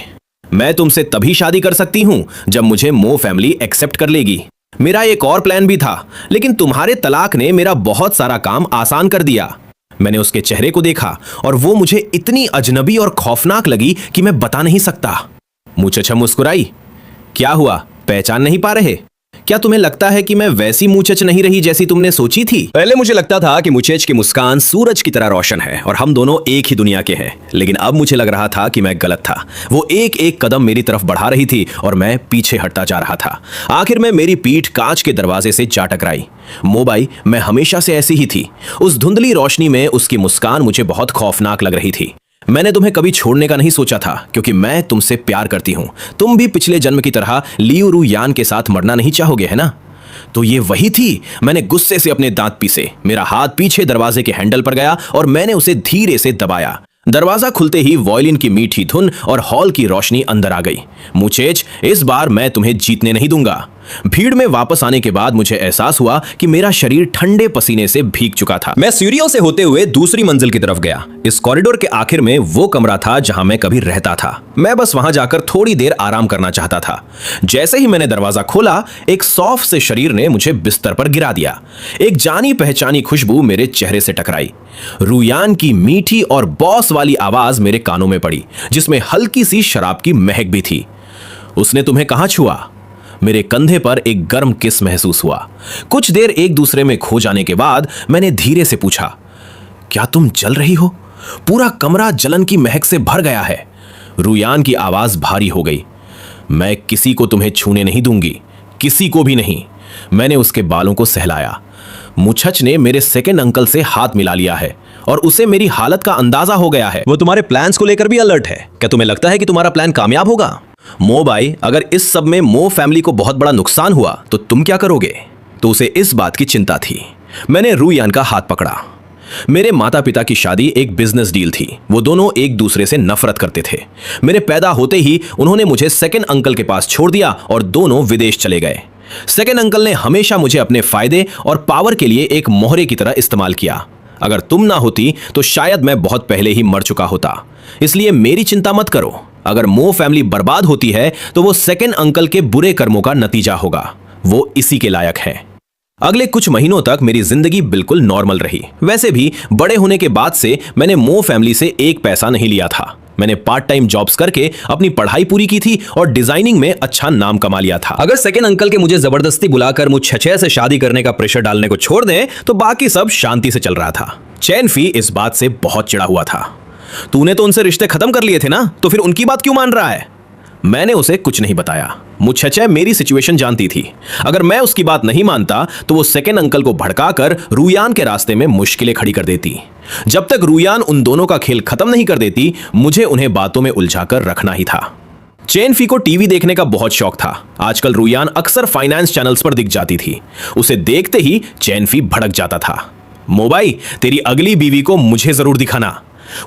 मैं तुमसे तभी शादी कर सकती हूं जब मुझे मो फैमिली एक्सेप्ट कर लेगी। मेरा एक और प्लान भी था, लेकिन तुम्हारे तलाक ने मेरा बहुत सारा काम आसान कर दिया। मैंने उसके चेहरे को देखा और वो मुझे इतनी अजनबी और खौफनाक लगी कि मैं बता नहीं सकता। मुचचा मुस्कुराई। क्या हुआ, पहचान नहीं पा रहे? क्या तुम्हें लगता है कि मैं वैसी मुचच नहीं रही जैसी तुमने सोची थी? पहले मुझे लगता था कि मुचेच की मुस्कान सूरज की तरह रोशन है और हम दोनों एक ही दुनिया के हैं, लेकिन अब मुझे लग रहा था कि मैं गलत था। वो एक एक कदम मेरी तरफ बढ़ा रही थी और मैं पीछे हटता जा रहा था। आखिर में मेरी पीठ कांच के दरवाजे से जा टकराई। मोबाई, मैं हमेशा से ऐसी ही थी। उस धुंधली रोशनी में उसकी मुस्कान मुझे बहुत खौफनाक लग रही थी। मैंने तुम्हें कभी छोड़ने का नहीं सोचा था, क्योंकि मैं तुमसे प्यार करती हूं। तुम भी पिछले जन्म की तरह लियू रु यान के साथ मरना नहीं चाहोगे, है ना? तो ये वही थी। मैंने गुस्से से अपने दांत पीसे। मेरा हाथ पीछे दरवाजे के हैंडल पर गया और मैंने उसे धीरे से दबाया। दरवाजा खुलते ही वॉयलिन की मीठी धुन और हॉल की रोशनी अंदर आ गई। मुचेच, इस बार मैं तुम्हें जीतने नहीं दूंगा। भीड़ में वापस आने के बाद मुझे एहसास हुआ कि मेरा शरीर ठंडे पसीने से भीग चुका था। मैं सीढ़ियों से होते हुए दूसरी मंजिल की तरफ गया। इस कॉरिडोर के आखिर में वो कमरा था जहां मैं कभी रहता था। मैं बस वहां जाकर थोड़ी देर आराम करना चाहता था। जैसे ही मैंने दरवाजा खोला, एक सॉफ्ट से शरीर ने मुझे बिस्तर पर गिरा दिया। एक जानी पहचानी खुशबू मेरे चेहरे से टकराई। रुयान की मीठी और बॉस वाली आवाज मेरे कानों में पड़ी, जिसमें हल्की सी शराब की महक भी थी। उसने तुम्हें कहां छुआ? मेरे कंधे पर एक गर्म किस महसूस हुआ। कुछ देर एक दूसरे में खो जाने के बाद मैंने धीरे से पूछा, क्या तुम जल रही हो? पूरा कमरा जलन की महक से भर गया है। रुयान की आवाज भारी हो गई। मैं किसी को तुम्हें छूने नहीं दूंगी, किसी को भी नहीं। मैंने उसके बालों को सहलाया। मुचच ने मेरे सेकंड अंकल से हाथ मिला लिया है और उसे मेरी हालत का अंदाजा हो गया है। वो तुम्हारे प्लान्स को लेकर भी अलर्ट है। क्या तुम्हें लगता है कि तुम्हारा प्लान कामयाब होगा? मो भाई, अगर इस सब में मो फैमिली को बहुत बड़ा नुकसान हुआ तो तुम क्या करोगे? तो उसे इस बात की चिंता थी। मैंने रुयान का हाथ पकड़ा। मेरे माता पिता की शादी एक बिजनेस डील थी। वो दोनों एक दूसरे से नफरत करते थे। मेरे पैदा होते ही उन्होंने मुझे सेकंड अंकल के पास छोड़ दिया और दोनों विदेश चले गए। सेकंड अंकल ने हमेशा मुझे अपने फायदे और पावर के लिए एक मोहरे की तरह इस्तेमाल किया। अगर तुम ना होती तो शायद मैं बहुत पहले ही मर चुका होता। इसलिए मेरी चिंता मत करो। अगर मो फैमिली बर्बाद होती है तो वो सेकंड अंकल के बुरे कर्मों का नतीजा होगा। वो इसी के लायक है। अगले कुछ महीनों तक मेरी जिंदगी बिल्कुल नॉर्मल रही। वैसे भी बड़े होने के बाद से मैंने मो फैमिली से एक पैसा नहीं लिया था। मैंने पार्ट टाइम जॉब्स करके अपनी पढ़ाई पूरी की थी और डिजाइनिंग में अच्छा नाम कमा लिया था। अगर सेकंड अंकल के मुझे जबरदस्ती बुलाकर मुझ छचे से शादी करने का प्रेशर डालने को छोड़ दें तो बाकी सब शांति से चल रहा था। चैनफी इस बात से बहुत चिढ़ा हुआ था। तूने तो उनसे रिश्ते खत्म कर लिए थे ना, तो फिर उनकी बात क्यों मान रहा है? मैंने उसे कुछ नहीं बताया। मुचचे मेरी सिचुएशन जानती थी। अगर मैं उसकी बात नहीं मानता तो वो सेकंड अंकल को भड़काकर रुयान के रास्ते में मुश्किलें खड़ी कर देती। जब तक रुयान उन दोनों का खेल खत्म नहीं कर देती, मुझे उन्हें बातों में उलझाकर रखना ही था। चैनफी को टीवी देखने का बहुत शौक था। आजकल रुयान अक्सर फाइनेंस चैनल्स पर दिख जाती थी। उसे देखते ही चैनफी भड़क जाता था। मोबाई, तेरी अगली बीवी को मुझे जरूर दिखाना।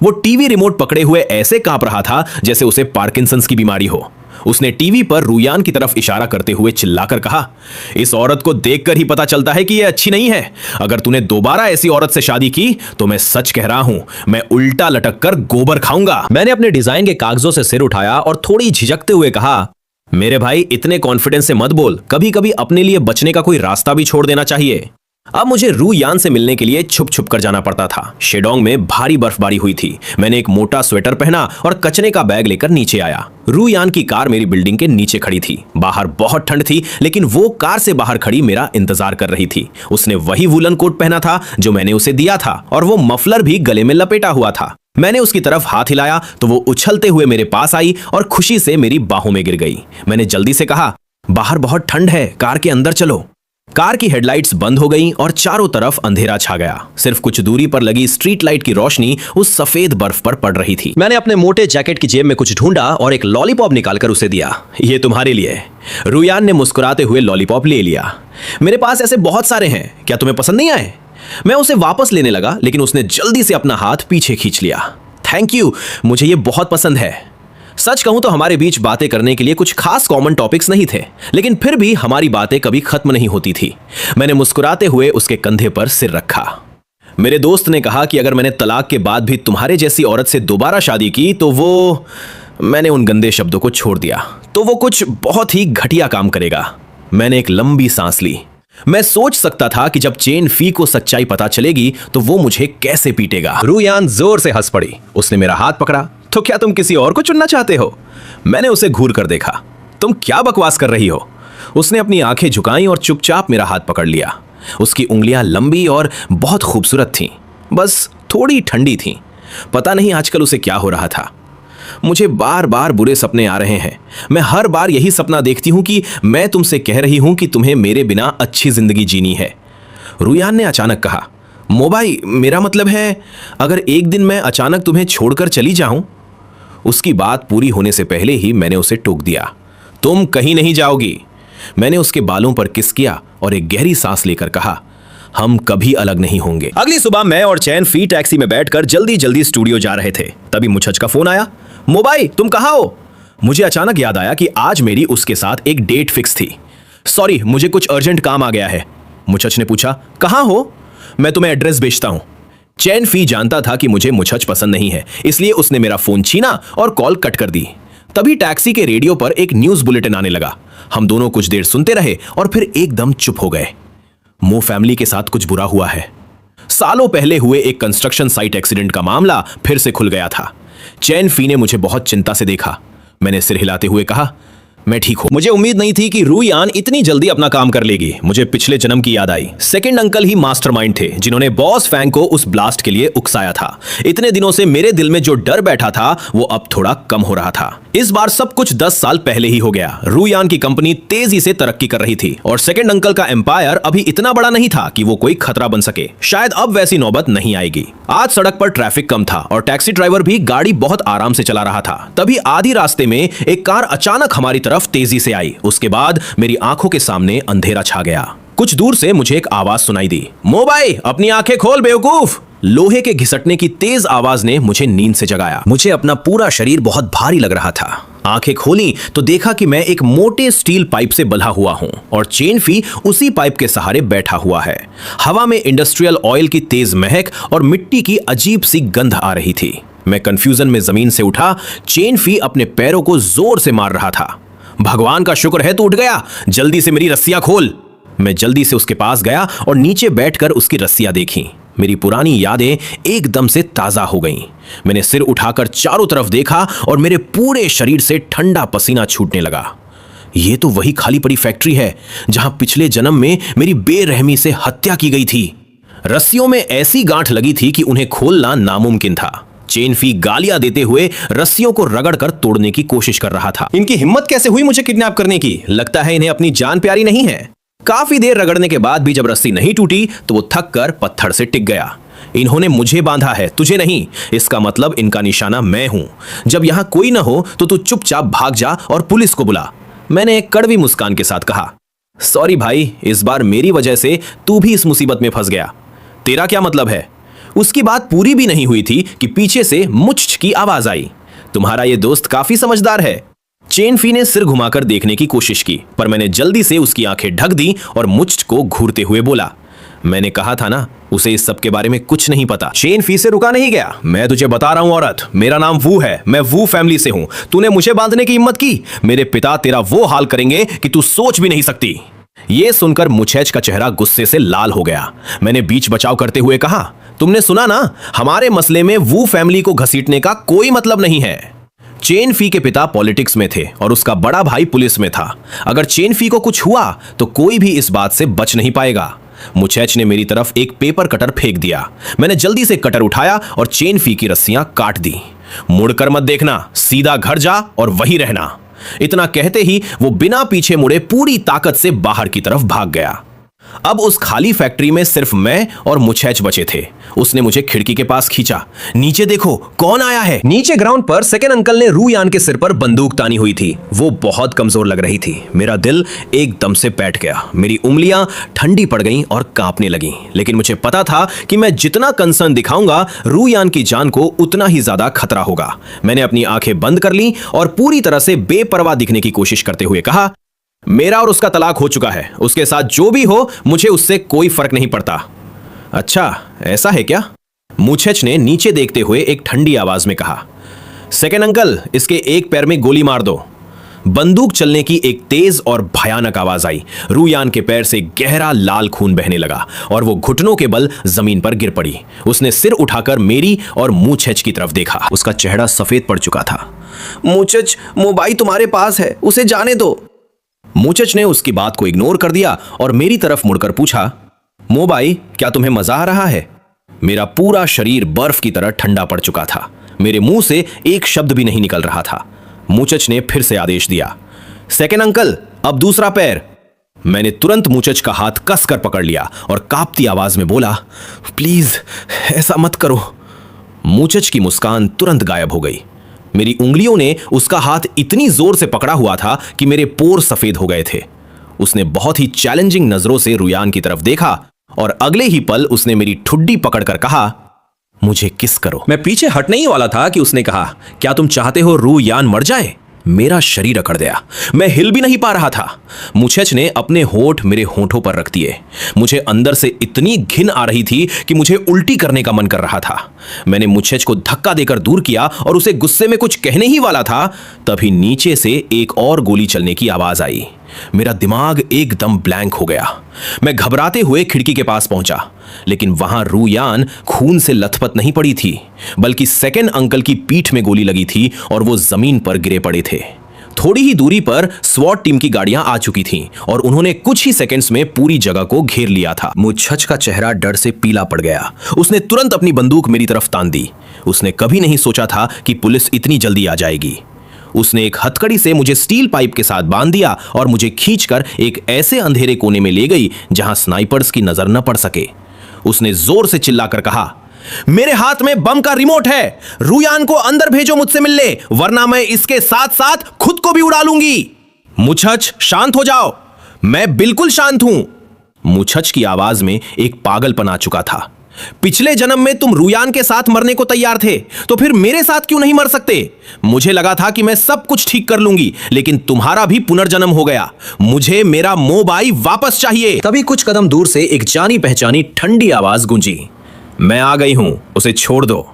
वो टीवी रिमोट पकड़े हुए ऐसे कांप रहा था जैसे उसे पार्किंसंस की बीमारी हो। उसने टीवी पर रुयान की तरफ इशारा करते हुए चिल्लाकर कहा, इस औरत को देखकर ही पता चलता है कि ये अच्छी नहीं है। अगर तूने दोबारा ऐसी औरत से शादी की तो मैं सच कह रहा हूं, मैं उल्टा लटक कर गोबर खाऊंगा। मैंने अपने डिजाइन के कागजों से सिर उठाया और थोड़ी झिझकते हुए कहा, मेरे भाई, इतने कॉन्फिडेंस से मत बोल। कभी कभी अपने लिए बचने का कोई रास्ता भी छोड़ देना चाहिए। अब मुझे रुयान से मिलने के लिए छुप छुप कर जाना पड़ता था। शेडोंग में भारी बर्फबारी हुई थी। मैंने एक मोटा स्वेटर पहना और कचरे का बैग लेकर नीचे आया। रुयान की कार मेरी बिल्डिंग के नीचे खड़ी थी। बाहर बहुत ठंड थी, लेकिन वो कार से बाहर खड़ी मेरा इंतजार कर रही थी। उसने वही वूलन कोट पहना था जो मैंने उसे दिया था और वो मफलर भी गले में लपेटा हुआ था। मैंने उसकी तरफ हाथ हिलाया तो वो उछलते हुए मेरे पास आई और खुशी से मेरी बाहों में गिर गई। मैंने जल्दी से कहा, बाहर बहुत ठंड है, कार के अंदर चलो। कार की हेडलाइट्स बंद हो गईं और चारों तरफ अंधेरा छा गया। सिर्फ कुछ दूरी पर लगी स्ट्रीट लाइट की रोशनी उस सफेद बर्फ पर पड़ रही थी। मैंने अपने मोटे जैकेट की जेब में कुछ ढूंढा और एक लॉलीपॉप निकालकर उसे दिया। ये तुम्हारे लिए। रुयान ने मुस्कुराते हुए लॉलीपॉप ले लिया। मेरे पास ऐसे बहुत सारे हैं, क्या तुम्हें पसंद नहीं आए? मैं उसे वापस लेने लगा, लेकिन उसने जल्दी से अपना हाथ पीछे खींच लिया। थैंक यू, मुझे ये बहुत पसंद है। सच कहूं तो हमारे बीच बातें करने के लिए कुछ खास कॉमन टॉपिक्स नहीं थे, लेकिन फिर भी हमारी बातें कभी खत्म नहीं होती थी। मैंने मुस्कुराते हुए उसके कंधे पर सिर रखा। मेरे दोस्त ने कहा कि अगर मैंने तलाक के बाद भी तुम्हारे जैसी औरत से दोबारा शादी की तो वो, मैंने उन गंदे शब्दों को छोड़ दिया, तो वो कुछ बहुत ही घटिया काम करेगा। मैंने एक लंबी सांस ली। मैं सोच सकता था कि जब चेन फी को सच्चाई पता चलेगी तो वो मुझे कैसे पीटेगा। रूयान जोर से हंस पड़ी। उसने मेरा हाथ पकड़ा। तो क्या तुम किसी और को चुनना चाहते हो? मैंने उसे घूर कर देखा। तुम क्या बकवास कर रही हो? उसने अपनी आंखें झुकाई और चुपचाप मेरा हाथ पकड़ लिया। उसकी उंगलियां लंबी और बहुत खूबसूरत थीं, बस थोड़ी ठंडी थीं। पता नहीं आजकल उसे क्या हो रहा था। मुझे बार बार बुरे सपने आ रहे हैं। मैं हर बार यही सपना देखती हूं कि मैं तुमसे कह रही हूं कि तुम्हें मेरे बिना अच्छी जिंदगी जीनी है। रुयान ने अचानक कहा, मोबाई, मेरा मतलब है अगर एक दिन मैं अचानक तुम्हें छोड़कर चली जाऊं। उसकी बात पूरी होने से पहले ही मैंने उसे टोक दिया। तुम कहीं नहीं जाओगी। मैंने उसके बालों पर किस किया और एक गहरी सांस लेकर कहा, हम कभी अलग नहीं होंगे। अगली सुबह मैं और चैन फी टैक्सी में बैठकर जल्दी जल्दी स्टूडियो जा रहे थे। तभी मुछच का फोन आया। मोबाई, तुम कहाँ हो? मुझे अचानक याद आया कि आज मेरी उसके साथ एक डेट फिक्स थी। सॉरी, मुझे कुछ अर्जेंट काम आ गया है। मुछच ने पूछा, कहाँ हो? मैं तुम्हें एड्रेस भेजता हूं। चैन फी जानता था कि मुझे मुछच पसंद नहीं है, इसलिए उसने मेरा फोन छीना और कॉल कट कर दी। तभी टैक्सी के रेडियो पर एक न्यूज बुलेटिन आने लगा। हम दोनों कुछ देर सुनते रहे और फिर एकदम चुप हो गए। मो फैमिली के साथ कुछ बुरा हुआ है। सालों पहले हुए एक कंस्ट्रक्शन साइट एक्सीडेंट का मामला फिर से खुल गया था। चैन फी ने मुझे बहुत चिंता से देखा। मैंने सिर हिलाते हुए कहा, मैं ठीक हूं। मुझे उम्मीद नहीं थी कि रूयान इतनी जल्दी अपना काम कर लेगी। मुझे पिछले जन्म की याद आई। सेकंड अंकल ही मास्टरमाइंड थे जिन्होंने बॉस फैंग को उस ब्लास्ट के लिए उकसाया था। इतने दिनों से मेरे दिल में जो डर बैठा था वो अब थोड़ा कम हो रहा था। इस बार सब कुछ 10 साल पहले ही हो गया। रूयान की कंपनी तेजी से तरक्की कर रही थी और सेकंड अंकल का एम्पायर अभी इतना बड़ा नहीं था कि वो कोई खतरा बन सके। शायद अब वैसी नौबत नहीं आएगी। आज सड़क पर ट्रैफिक कम था और टैक्सी ड्राइवर भी गाड़ी बहुत आराम से चला रहा था। तभी आधी रास्ते में एक कार अचानक हमारी तरफ तेजी से आई। उसके बाद मेरी आंखों के सामने अंधेरा छा गया। कुछ दूर से मुझे एक आवाज सुनाई दी, मोबाई, अपनी आंखें खोल बेवकूफ। लोहे के घिसटने की तेज आवाज ने मुझे नींद से जगाया। मुझे अपना पूरा शरीर बहुत भारी लग रहा था। आंखें खोली तो देखा कि मैं एक मोटे स्टील पाइप से बंधा हुआ हूं और चेन फी उसी पाइप के सहारे बैठा हुआ है। हवा में इंडस्ट्रियल ऑयल की तेज महक और मिट्टी की अजीब सी गंध आ रही थी। मैं कंफ्यूजन में जमीन से उठा। चेन फी अपने पैरों को जोर से मार रहा था। भगवान का शुक्र है तू उठ गया, जल्दी से मेरी रस्सियां खोल। मैं जल्दी से उसके पास गया और नीचे बैठकर उसकी रस्सियां देखी। मेरी पुरानी यादें एकदम से ताजा हो गईं। मैंने सिर उठाकर चारों तरफ देखा और मेरे पूरे शरीर से ठंडा पसीना छूटने लगा। यह तो वही खाली पड़ी फैक्ट्री है जहां पिछले जन्म में मेरी बेरहमी से हत्या की गई थी। रस्सियों में ऐसी गांठ लगी थी कि उन्हें खोलना नामुमकिन था। चेन फी गालियां देते हुए रस्सियों को रगड़कर तोड़ने की कोशिश कर रहा था। इनकी हिम्मत कैसे हुई मुझे किडनैप करने की? लगता है इन्हें अपनी जान प्यारी नहीं है। काफी देर रगड़ने के बाद भी जब रस्सी नहीं टूटी तो वो थक कर पत्थर से टिक गया। इन्होंने मुझे बांधा है, तुझे नहीं। इसका मतलब इनका निशाना मैं हूं। जब यहां कोई ना हो तो तू चुपचाप भाग जा और पुलिस को बुला। मैंने एक कड़वी मुस्कान के साथ कहा, सॉरी भाई, इस बार मेरी वजह से तू भी इस मुसीबत में फंस गया। तेरा क्या मतलब है? उसकी बात पूरी भी नहीं हुई थी कि पीछे से मुछ की आवाज आई। तुम्हारा ये दोस्त काफी समझदार है। चेन फी ने सिर घुमाकर देखने की कोशिश की, पर मैंने जल्दी से उसकी आंखें ढक दी और मुझ को घूरते हुए बोला, मैंने कहा था ना, उसे इस सब के बारे में कुछ नहीं पता। चेन फी से रुका नहीं गया। मैं तुझे बता रहा हूं औरत, मेरा नाम वू है। मैं वू फैमिली से हूं। तूने मुझे बांधने की हिम्मत की? मेरे पिता तेरा वो हाल करेंगे कि तू सोच भी नहीं सकती। यह सुनकर मुछैच का चेहरा गुस्से से लाल हो गया। मैंने बीच बचाव करते हुए कहा, तुमने सुना ना, हमारे मसले में वू फैमिली को घसीटने का कोई मतलब नहीं है। चेन फी के पिता पॉलिटिक्स में थे और उसका बड़ा भाई पुलिस में था। अगर चेन फी को कुछ हुआ तो कोई भी इस बात से बच नहीं पाएगा। मुछैच ने मेरी तरफ एक पेपर कटर फेंक दिया। मैंने जल्दी से कटर उठाया और चेन फी की रस्सियां काट दी। मुड़कर मत देखना, सीधा घर जा और वहीं रहना। इतना कहते ही वो बिना पीछे मुड़े पूरी ताकत से बाहर की तरफ भाग गया। अब उस खाली फैक्ट्री में सिर्फ मैं और मुछैच बचे थे। उसने मुझे खिड़की के पास खींचा। नीचे देखो कौन आया है। नीचे ग्राउंड पर सेकंड अंकल ने रूयान के सिर पर बंदूक तानी हुई थी। वो बहुत कमजोर लग रही थी। मेरा दिल एकदम से बैठ गया। मेरी उंगलियां ठंडी पड़ गईं और कांपने लगीं। लेकिन मुझे पता था कि मैं जितना कंसर्न दिखाऊंगा रूयान की जान को उतना ही ज्यादा खतरा होगा। मैंने अपनी आंखें बंद कर ली और पूरी तरह से बेपरवाह दिखने की कोशिश करते हुए कहा, मेरा और उसका तलाक हो चुका है। उसके साथ जो भी हो मुझे उससे कोई फर्क नहीं पड़ता। अच्छा, ऐसा है क्या? मुछेच ने नीचे देखते हुए एक ठंडी आवाज में कहा। सेकेंड अंकल, इसके एक पैर में गोली मार दो। बंदूक चलने की एक तेज और भयानक आवाज आई। रूयान के पैर से गहरा लाल खून बहने लगा और वो घुटनों के बल जमीन पर गिर पड़ी। उसने सिर उठाकर मेरी और मुछेच की तरफ देखा। उसका चेहरा सफेद पड़ चुका था। मुछेच, मोबाई तुम्हारे पास है, उसे जाने दो। मुछेच ने उसकी बात को इग्नोर कर दिया और मेरी तरफ मुड़कर पूछा, मोबाई, क्या तुम्हें मजा आ रहा है? मेरा पूरा शरीर बर्फ की तरह ठंडा पड़ चुका था। मेरे मुंह से एक शब्द भी नहीं निकल रहा था। मुचच ने फिर से आदेश दिया, सेकेंड अंकल, अब दूसरा पैर। मैंने तुरंत मुचच का हाथ कसकर पकड़ लिया और कांपती आवाज में बोला, प्लीज ऐसा मत करो। मुचच की मुस्कान तुरंत गायब हो गई। मेरी उंगलियों ने उसका हाथ इतनी जोर से पकड़ा हुआ था कि मेरे पोर सफेद हो गए थे। उसने बहुत ही चैलेंजिंग नजरों से रुयान की तरफ देखा और अगले ही पल उसने मेरी ठुड्डी पकड़कर कहा, मुझे किस करो। मैं पीछे हटने ही वाला था कि उसने कहा, क्या तुम चाहते हो रूयान मर जाए? मेरा शरीर अकड़ गया। मैं हिल भी नहीं पा रहा था। मुछेच ने अपने होंठ मेरे होंठों पर रख दिए। मुझे अंदर से इतनी घिन आ रही थी कि मुझे उल्टी करने का मन कर रहा था। मैंने मुछेच को धक्का देकर दूर किया और उसे गुस्से में कुछ कहने ही वाला था, तभी नीचे से एक और गोली चलने की आवाज आई। मेरा दिमाग एकदम ब्लैंक हो गया। मैं घबराते हुए खिड़की के पास पहुंचा, लेकिन वहां रूयान खून से लथपथ नहीं पड़ी थी, बल्कि सेकेंड अंकल की पीठ में गोली लगी थी और वो जमीन पर गिरे पड़े थे। थोड़ी ही दूरी पर स्वॉट टीम की गाड़ियां आ चुकी थीं और उन्होंने कुछ ही सेकंड्स में पूरी जगह को घेर लिया था। मुछच का चेहरा डर से पीला पड़ गया। उसने तुरंत अपनी बंदूक मेरी तरफ तान दी। उसने कभी नहीं सोचा था कि पुलिस इतनी जल्दी आ जाएगी। उसने एक हथकड़ी से मुझे स्टील पाइप के साथ बांध दिया और मुझे खींचकर एक ऐसे अंधेरे कोने में ले गई जहां स्नाइपर्स की नजर न पड़ सके। उसने जोर से चिल्लाकर कहा, मेरे हाथ में बम का रिमोट है, रूयान को अंदर भेजो मुझसे मिलने, वरना मैं इसके साथ साथ खुद को भी उड़ा लूंगी। मुछच, शांत हो जाओ। मैं बिल्कुल शांत हूं। मुछच की आवाज में एक पागलपन आ चुका था। पिछले जन्म में तुम रूयान के साथ मरने को तैयार थे, तो फिर मेरे साथ क्यों नहीं मर सकते? मुझे लगा था कि मैं सब कुछ ठीक कर लूंगी, लेकिन तुम्हारा भी पुनर्जन्म हो गया। मुझे मेरा मोबाई वापस चाहिए। तभी कुछ कदम दूर से एक जानी पहचानी ठंडी आवाज गूंजी, मैं आ गई हूं, उसे छोड़ दो।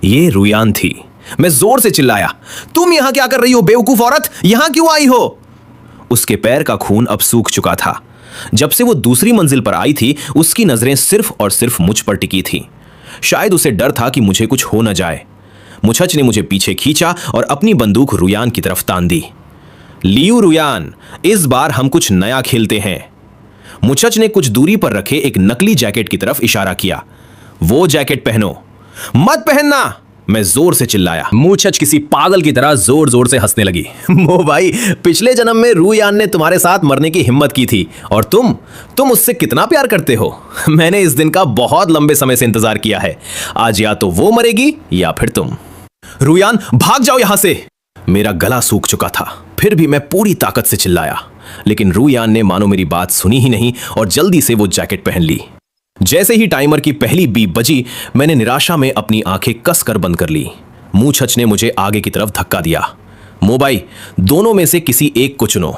ये रूयान थी। मैं जोर से चिल्लाया, तुम यहां क्या कर रही हो बेवकूफ औरत? यहां क्यों आई हो? उसके पैर का खून अब सूख चुका था। जब से वो दूसरी मंजिल पर आई थी, उसकी नजरें सिर्फ और सिर्फ मुझ पर टिकी थी। शायद उसे डर था कि मुझे कुछ हो न जाए। मुछच ने मुझे पीछे खींचा और अपनी बंदूक रूयान की तरफ तान दी। लियू रूयान, इस बार हम कुछ नया खेलते हैं। मुछच ने कुछ दूरी पर रखे एक नकली जैकेट की तरफ इशारा किया। वो जैकेट पहनो। मत पहनना, मैं जोर से चिल्लाया। मुछच किसी पागल की तरह जोर जोर से हंसने लगी। मोबाई, पिछले जन्म में रूयान ने तुम्हारे साथ मरने की हिम्मत की थी और तुम उससे कितना प्यार करते हो। मैंने इस दिन का बहुत लंबे समय से इंतजार किया है। आज या तो वो मरेगी या फिर तुम। रूयान, भाग जाओ यहां से। मेरा गला सूख चुका था, फिर भी मैं पूरी ताकत से चिल्लाया, लेकिन रूयान ने मानो मेरी बात सुनी ही नहीं और जल्दी से वो जैकेट पहन ली। जैसे ही टाइमर की पहली बीप बजी, मैंने निराशा में अपनी आंखें कसकर बंद कर ली। मुछच ने मुझे आगे की तरफ धक्का दिया। मोबाई, दोनों में से किसी एक को चुनो।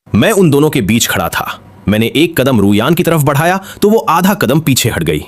मैं उन दोनों के बीच खड़ा था। मैंने एक कदम रूयान की तरफ बढ़ाया तो वो आधा कदम पीछे हट गई।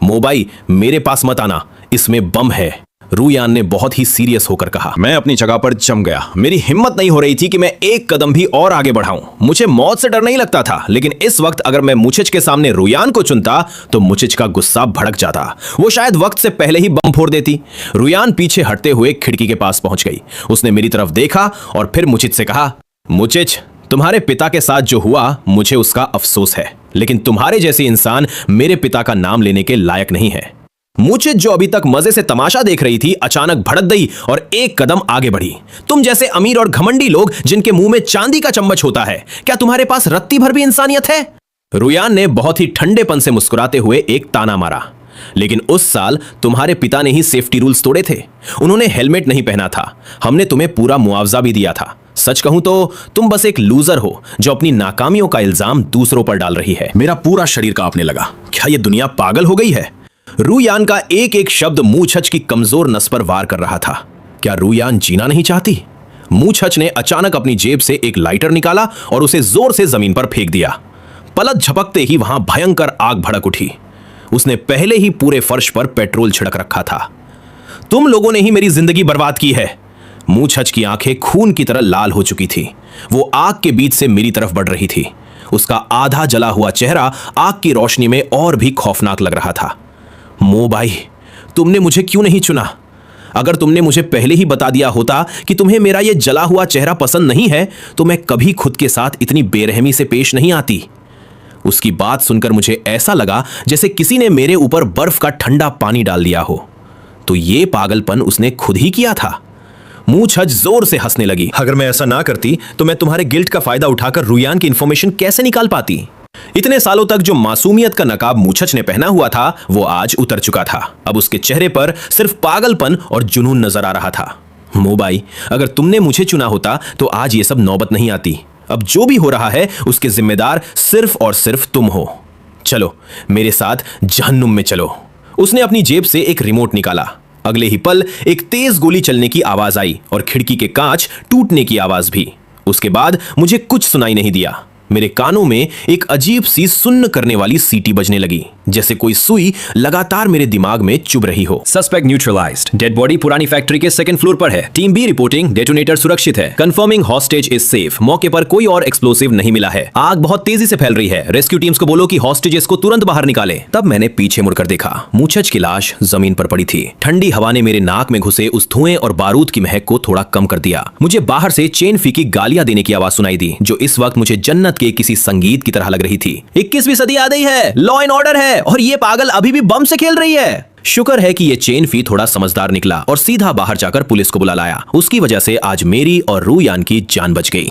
मोबाई, मेरे पास मत आना, इसमें बम है, रूयान ने बहुत ही सीरियस होकर कहा। मैं अपनी जगह पर जम गया। मेरी हिम्मत नहीं हो रही थी कि मैं एक कदम भी और आगे बढ़ाऊं। मुझे मौत से डर नहीं लगता था, लेकिन इस वक्त अगर मैं मुछच के सामने रूयान को चुनता तो मुछच का गुस्सा भड़क जाता। वो शायद वक्त से पहले ही बम फोड़ देती। रूयान पीछे हटते हुए खिड़की के पास पहुंच गई। उसने मेरी तरफ देखा और फिर मुछच से कहा, मुछच, तुम्हारे पिता के साथ जो हुआ मुझे उसका अफसोस है, लेकिन तुम्हारे जैसे इंसान मेरे पिता का नाम लेने के लायक नहीं है। मुछच, जो अभी तक मजे से तमाशा देख रही थी, अचानक भड़क गई और एक कदम आगे बढ़ी। तुम जैसे अमीर और घमंडी लोग जिनके मुंह में चांदी का चम्मच होता है, क्या तुम्हारे पास रत्ती भर भी इंसानियत है? रूयान ने बहुत ही ठंडेपन से मुस्कुराते हुए एक ताना मारा। लेकिन उस साल तुम्हारे पिता ने ही सेफ्टी रूल्स तोड़े थे। उन्होंने हेलमेट नहीं पहना था। हमने तुम्हें पूरा मुआवजा भी दिया था। सच कहूं तो तुम बस एक लूजर हो जो अपनी नाकामियों का इल्जाम दूसरों पर डाल रही है। मेरा पूरा शरीर कांपने लगा। क्या यह दुनिया पागल हो गई है? रूयान का एक एक शब्द मुछच की कमजोर नस पर वार कर रहा था। क्या रूयान जीना नहीं चाहती? मुछच ने अचानक अपनी जेब से एक लाइटर निकाला और उसे जोर से जमीन पर फेंक दिया। पलक झपकते ही वहां भयंकर आग भड़क उठी। उसने पहले ही पूरे फर्श पर पेट्रोल छिड़क रखा था। तुम लोगों ने ही मेरी जिंदगी बर्बाद की है। मूछच की आंखें खून की तरह लाल हो चुकी थी। वो आग के बीच से मेरी तरफ बढ़ रही थी। उसका आधा जला हुआ चेहरा आग की रोशनी में और भी खौफनाक लग रहा था। मो भाई, तुमने मुझे क्यों नहीं चुना? अगर तुमने मुझे पहले ही बता दिया होता कि तुम्हें मेरा यह जला हुआ चेहरा पसंद नहीं है, तो मैं कभी खुद के साथ इतनी बेरहमी से पेश नहीं आती। उसकी बात सुनकर मुझे ऐसा लगा जैसे किसी ने मेरे ऊपर बर्फ का ठंडा पानी डाल दिया हो। तो ये पागलपन उसने खुद ही किया था। मूछच जोर से हंसने लगी। अगर मैं ऐसा ना करती तो मैं तुम्हारे गिल्ट का फायदा उठाकर रुयान की इंफॉर्मेशन कैसे निकाल पाती? इतने सालों तक जो मासूमियत का नकाब मूछच ने पहना हुआ था वो आज उतर चुका था। अब उसके चेहरे पर सिर्फ पागलपन और जुनून नजर आ रहा था। मोबाई, अगर तुमने मुझे चुना होता तो आज ये सब नौबत नहीं आती। अब जो भी हो रहा है उसके जिम्मेदार सिर्फ और सिर्फ तुम हो। चलो मेरे साथ जहन्नुम में चलो। उसने अपनी जेब से एक रिमोट निकाला। अगले ही पल एक तेज गोली चलने की आवाज आई और खिड़की के कांच टूटने की आवाज भी। उसके बाद मुझे कुछ सुनाई नहीं दिया। मेरे कानों में एक अजीब सी सुन्न करने वाली सीटी बजने लगी, जैसे कोई सुई लगातार मेरे दिमाग में चुभ रही हो। Suspect neutralized. डेड बॉडी पुरानी फैक्ट्री के सेकंड फ्लोर पर है। टीम बी रिपोर्टिंग डेटोनेटर सुरक्षित है। Confirming hostage is safe. मौके पर कोई और एक्सप्लोसिव नहीं मिला है। आग बहुत तेजी से फैल रही है। रेस्क्यू टीम्स को बोलो कि हॉस्टेजेस को तुरंत बाहर निकालें। तब मैंने पीछे मुड़कर देखा। मूछच की लाश जमीन पर पड़ी थी। ठंडी हवा ने मेरे नाक में घुसे उस धुएं और बारूद की महक को थोड़ा कम कर दिया। मुझे बाहर से चेन फी की गालियां देने की आवाज सुनाई दी, जो इस वक्त मुझे जन्नत के किसी संगीत की तरह लग रही थी। 21वीं सदी आ गई है, लॉ एंड ऑर्डर है, और ये पागल अभी भी बम से खेल रही है। शुक्र है कि ये चेन फी थोड़ा समझदार निकला और सीधा बाहर जाकर पुलिस को बुला लाया। उसकी वजह से आज मेरी और रुयान की जान बच गई।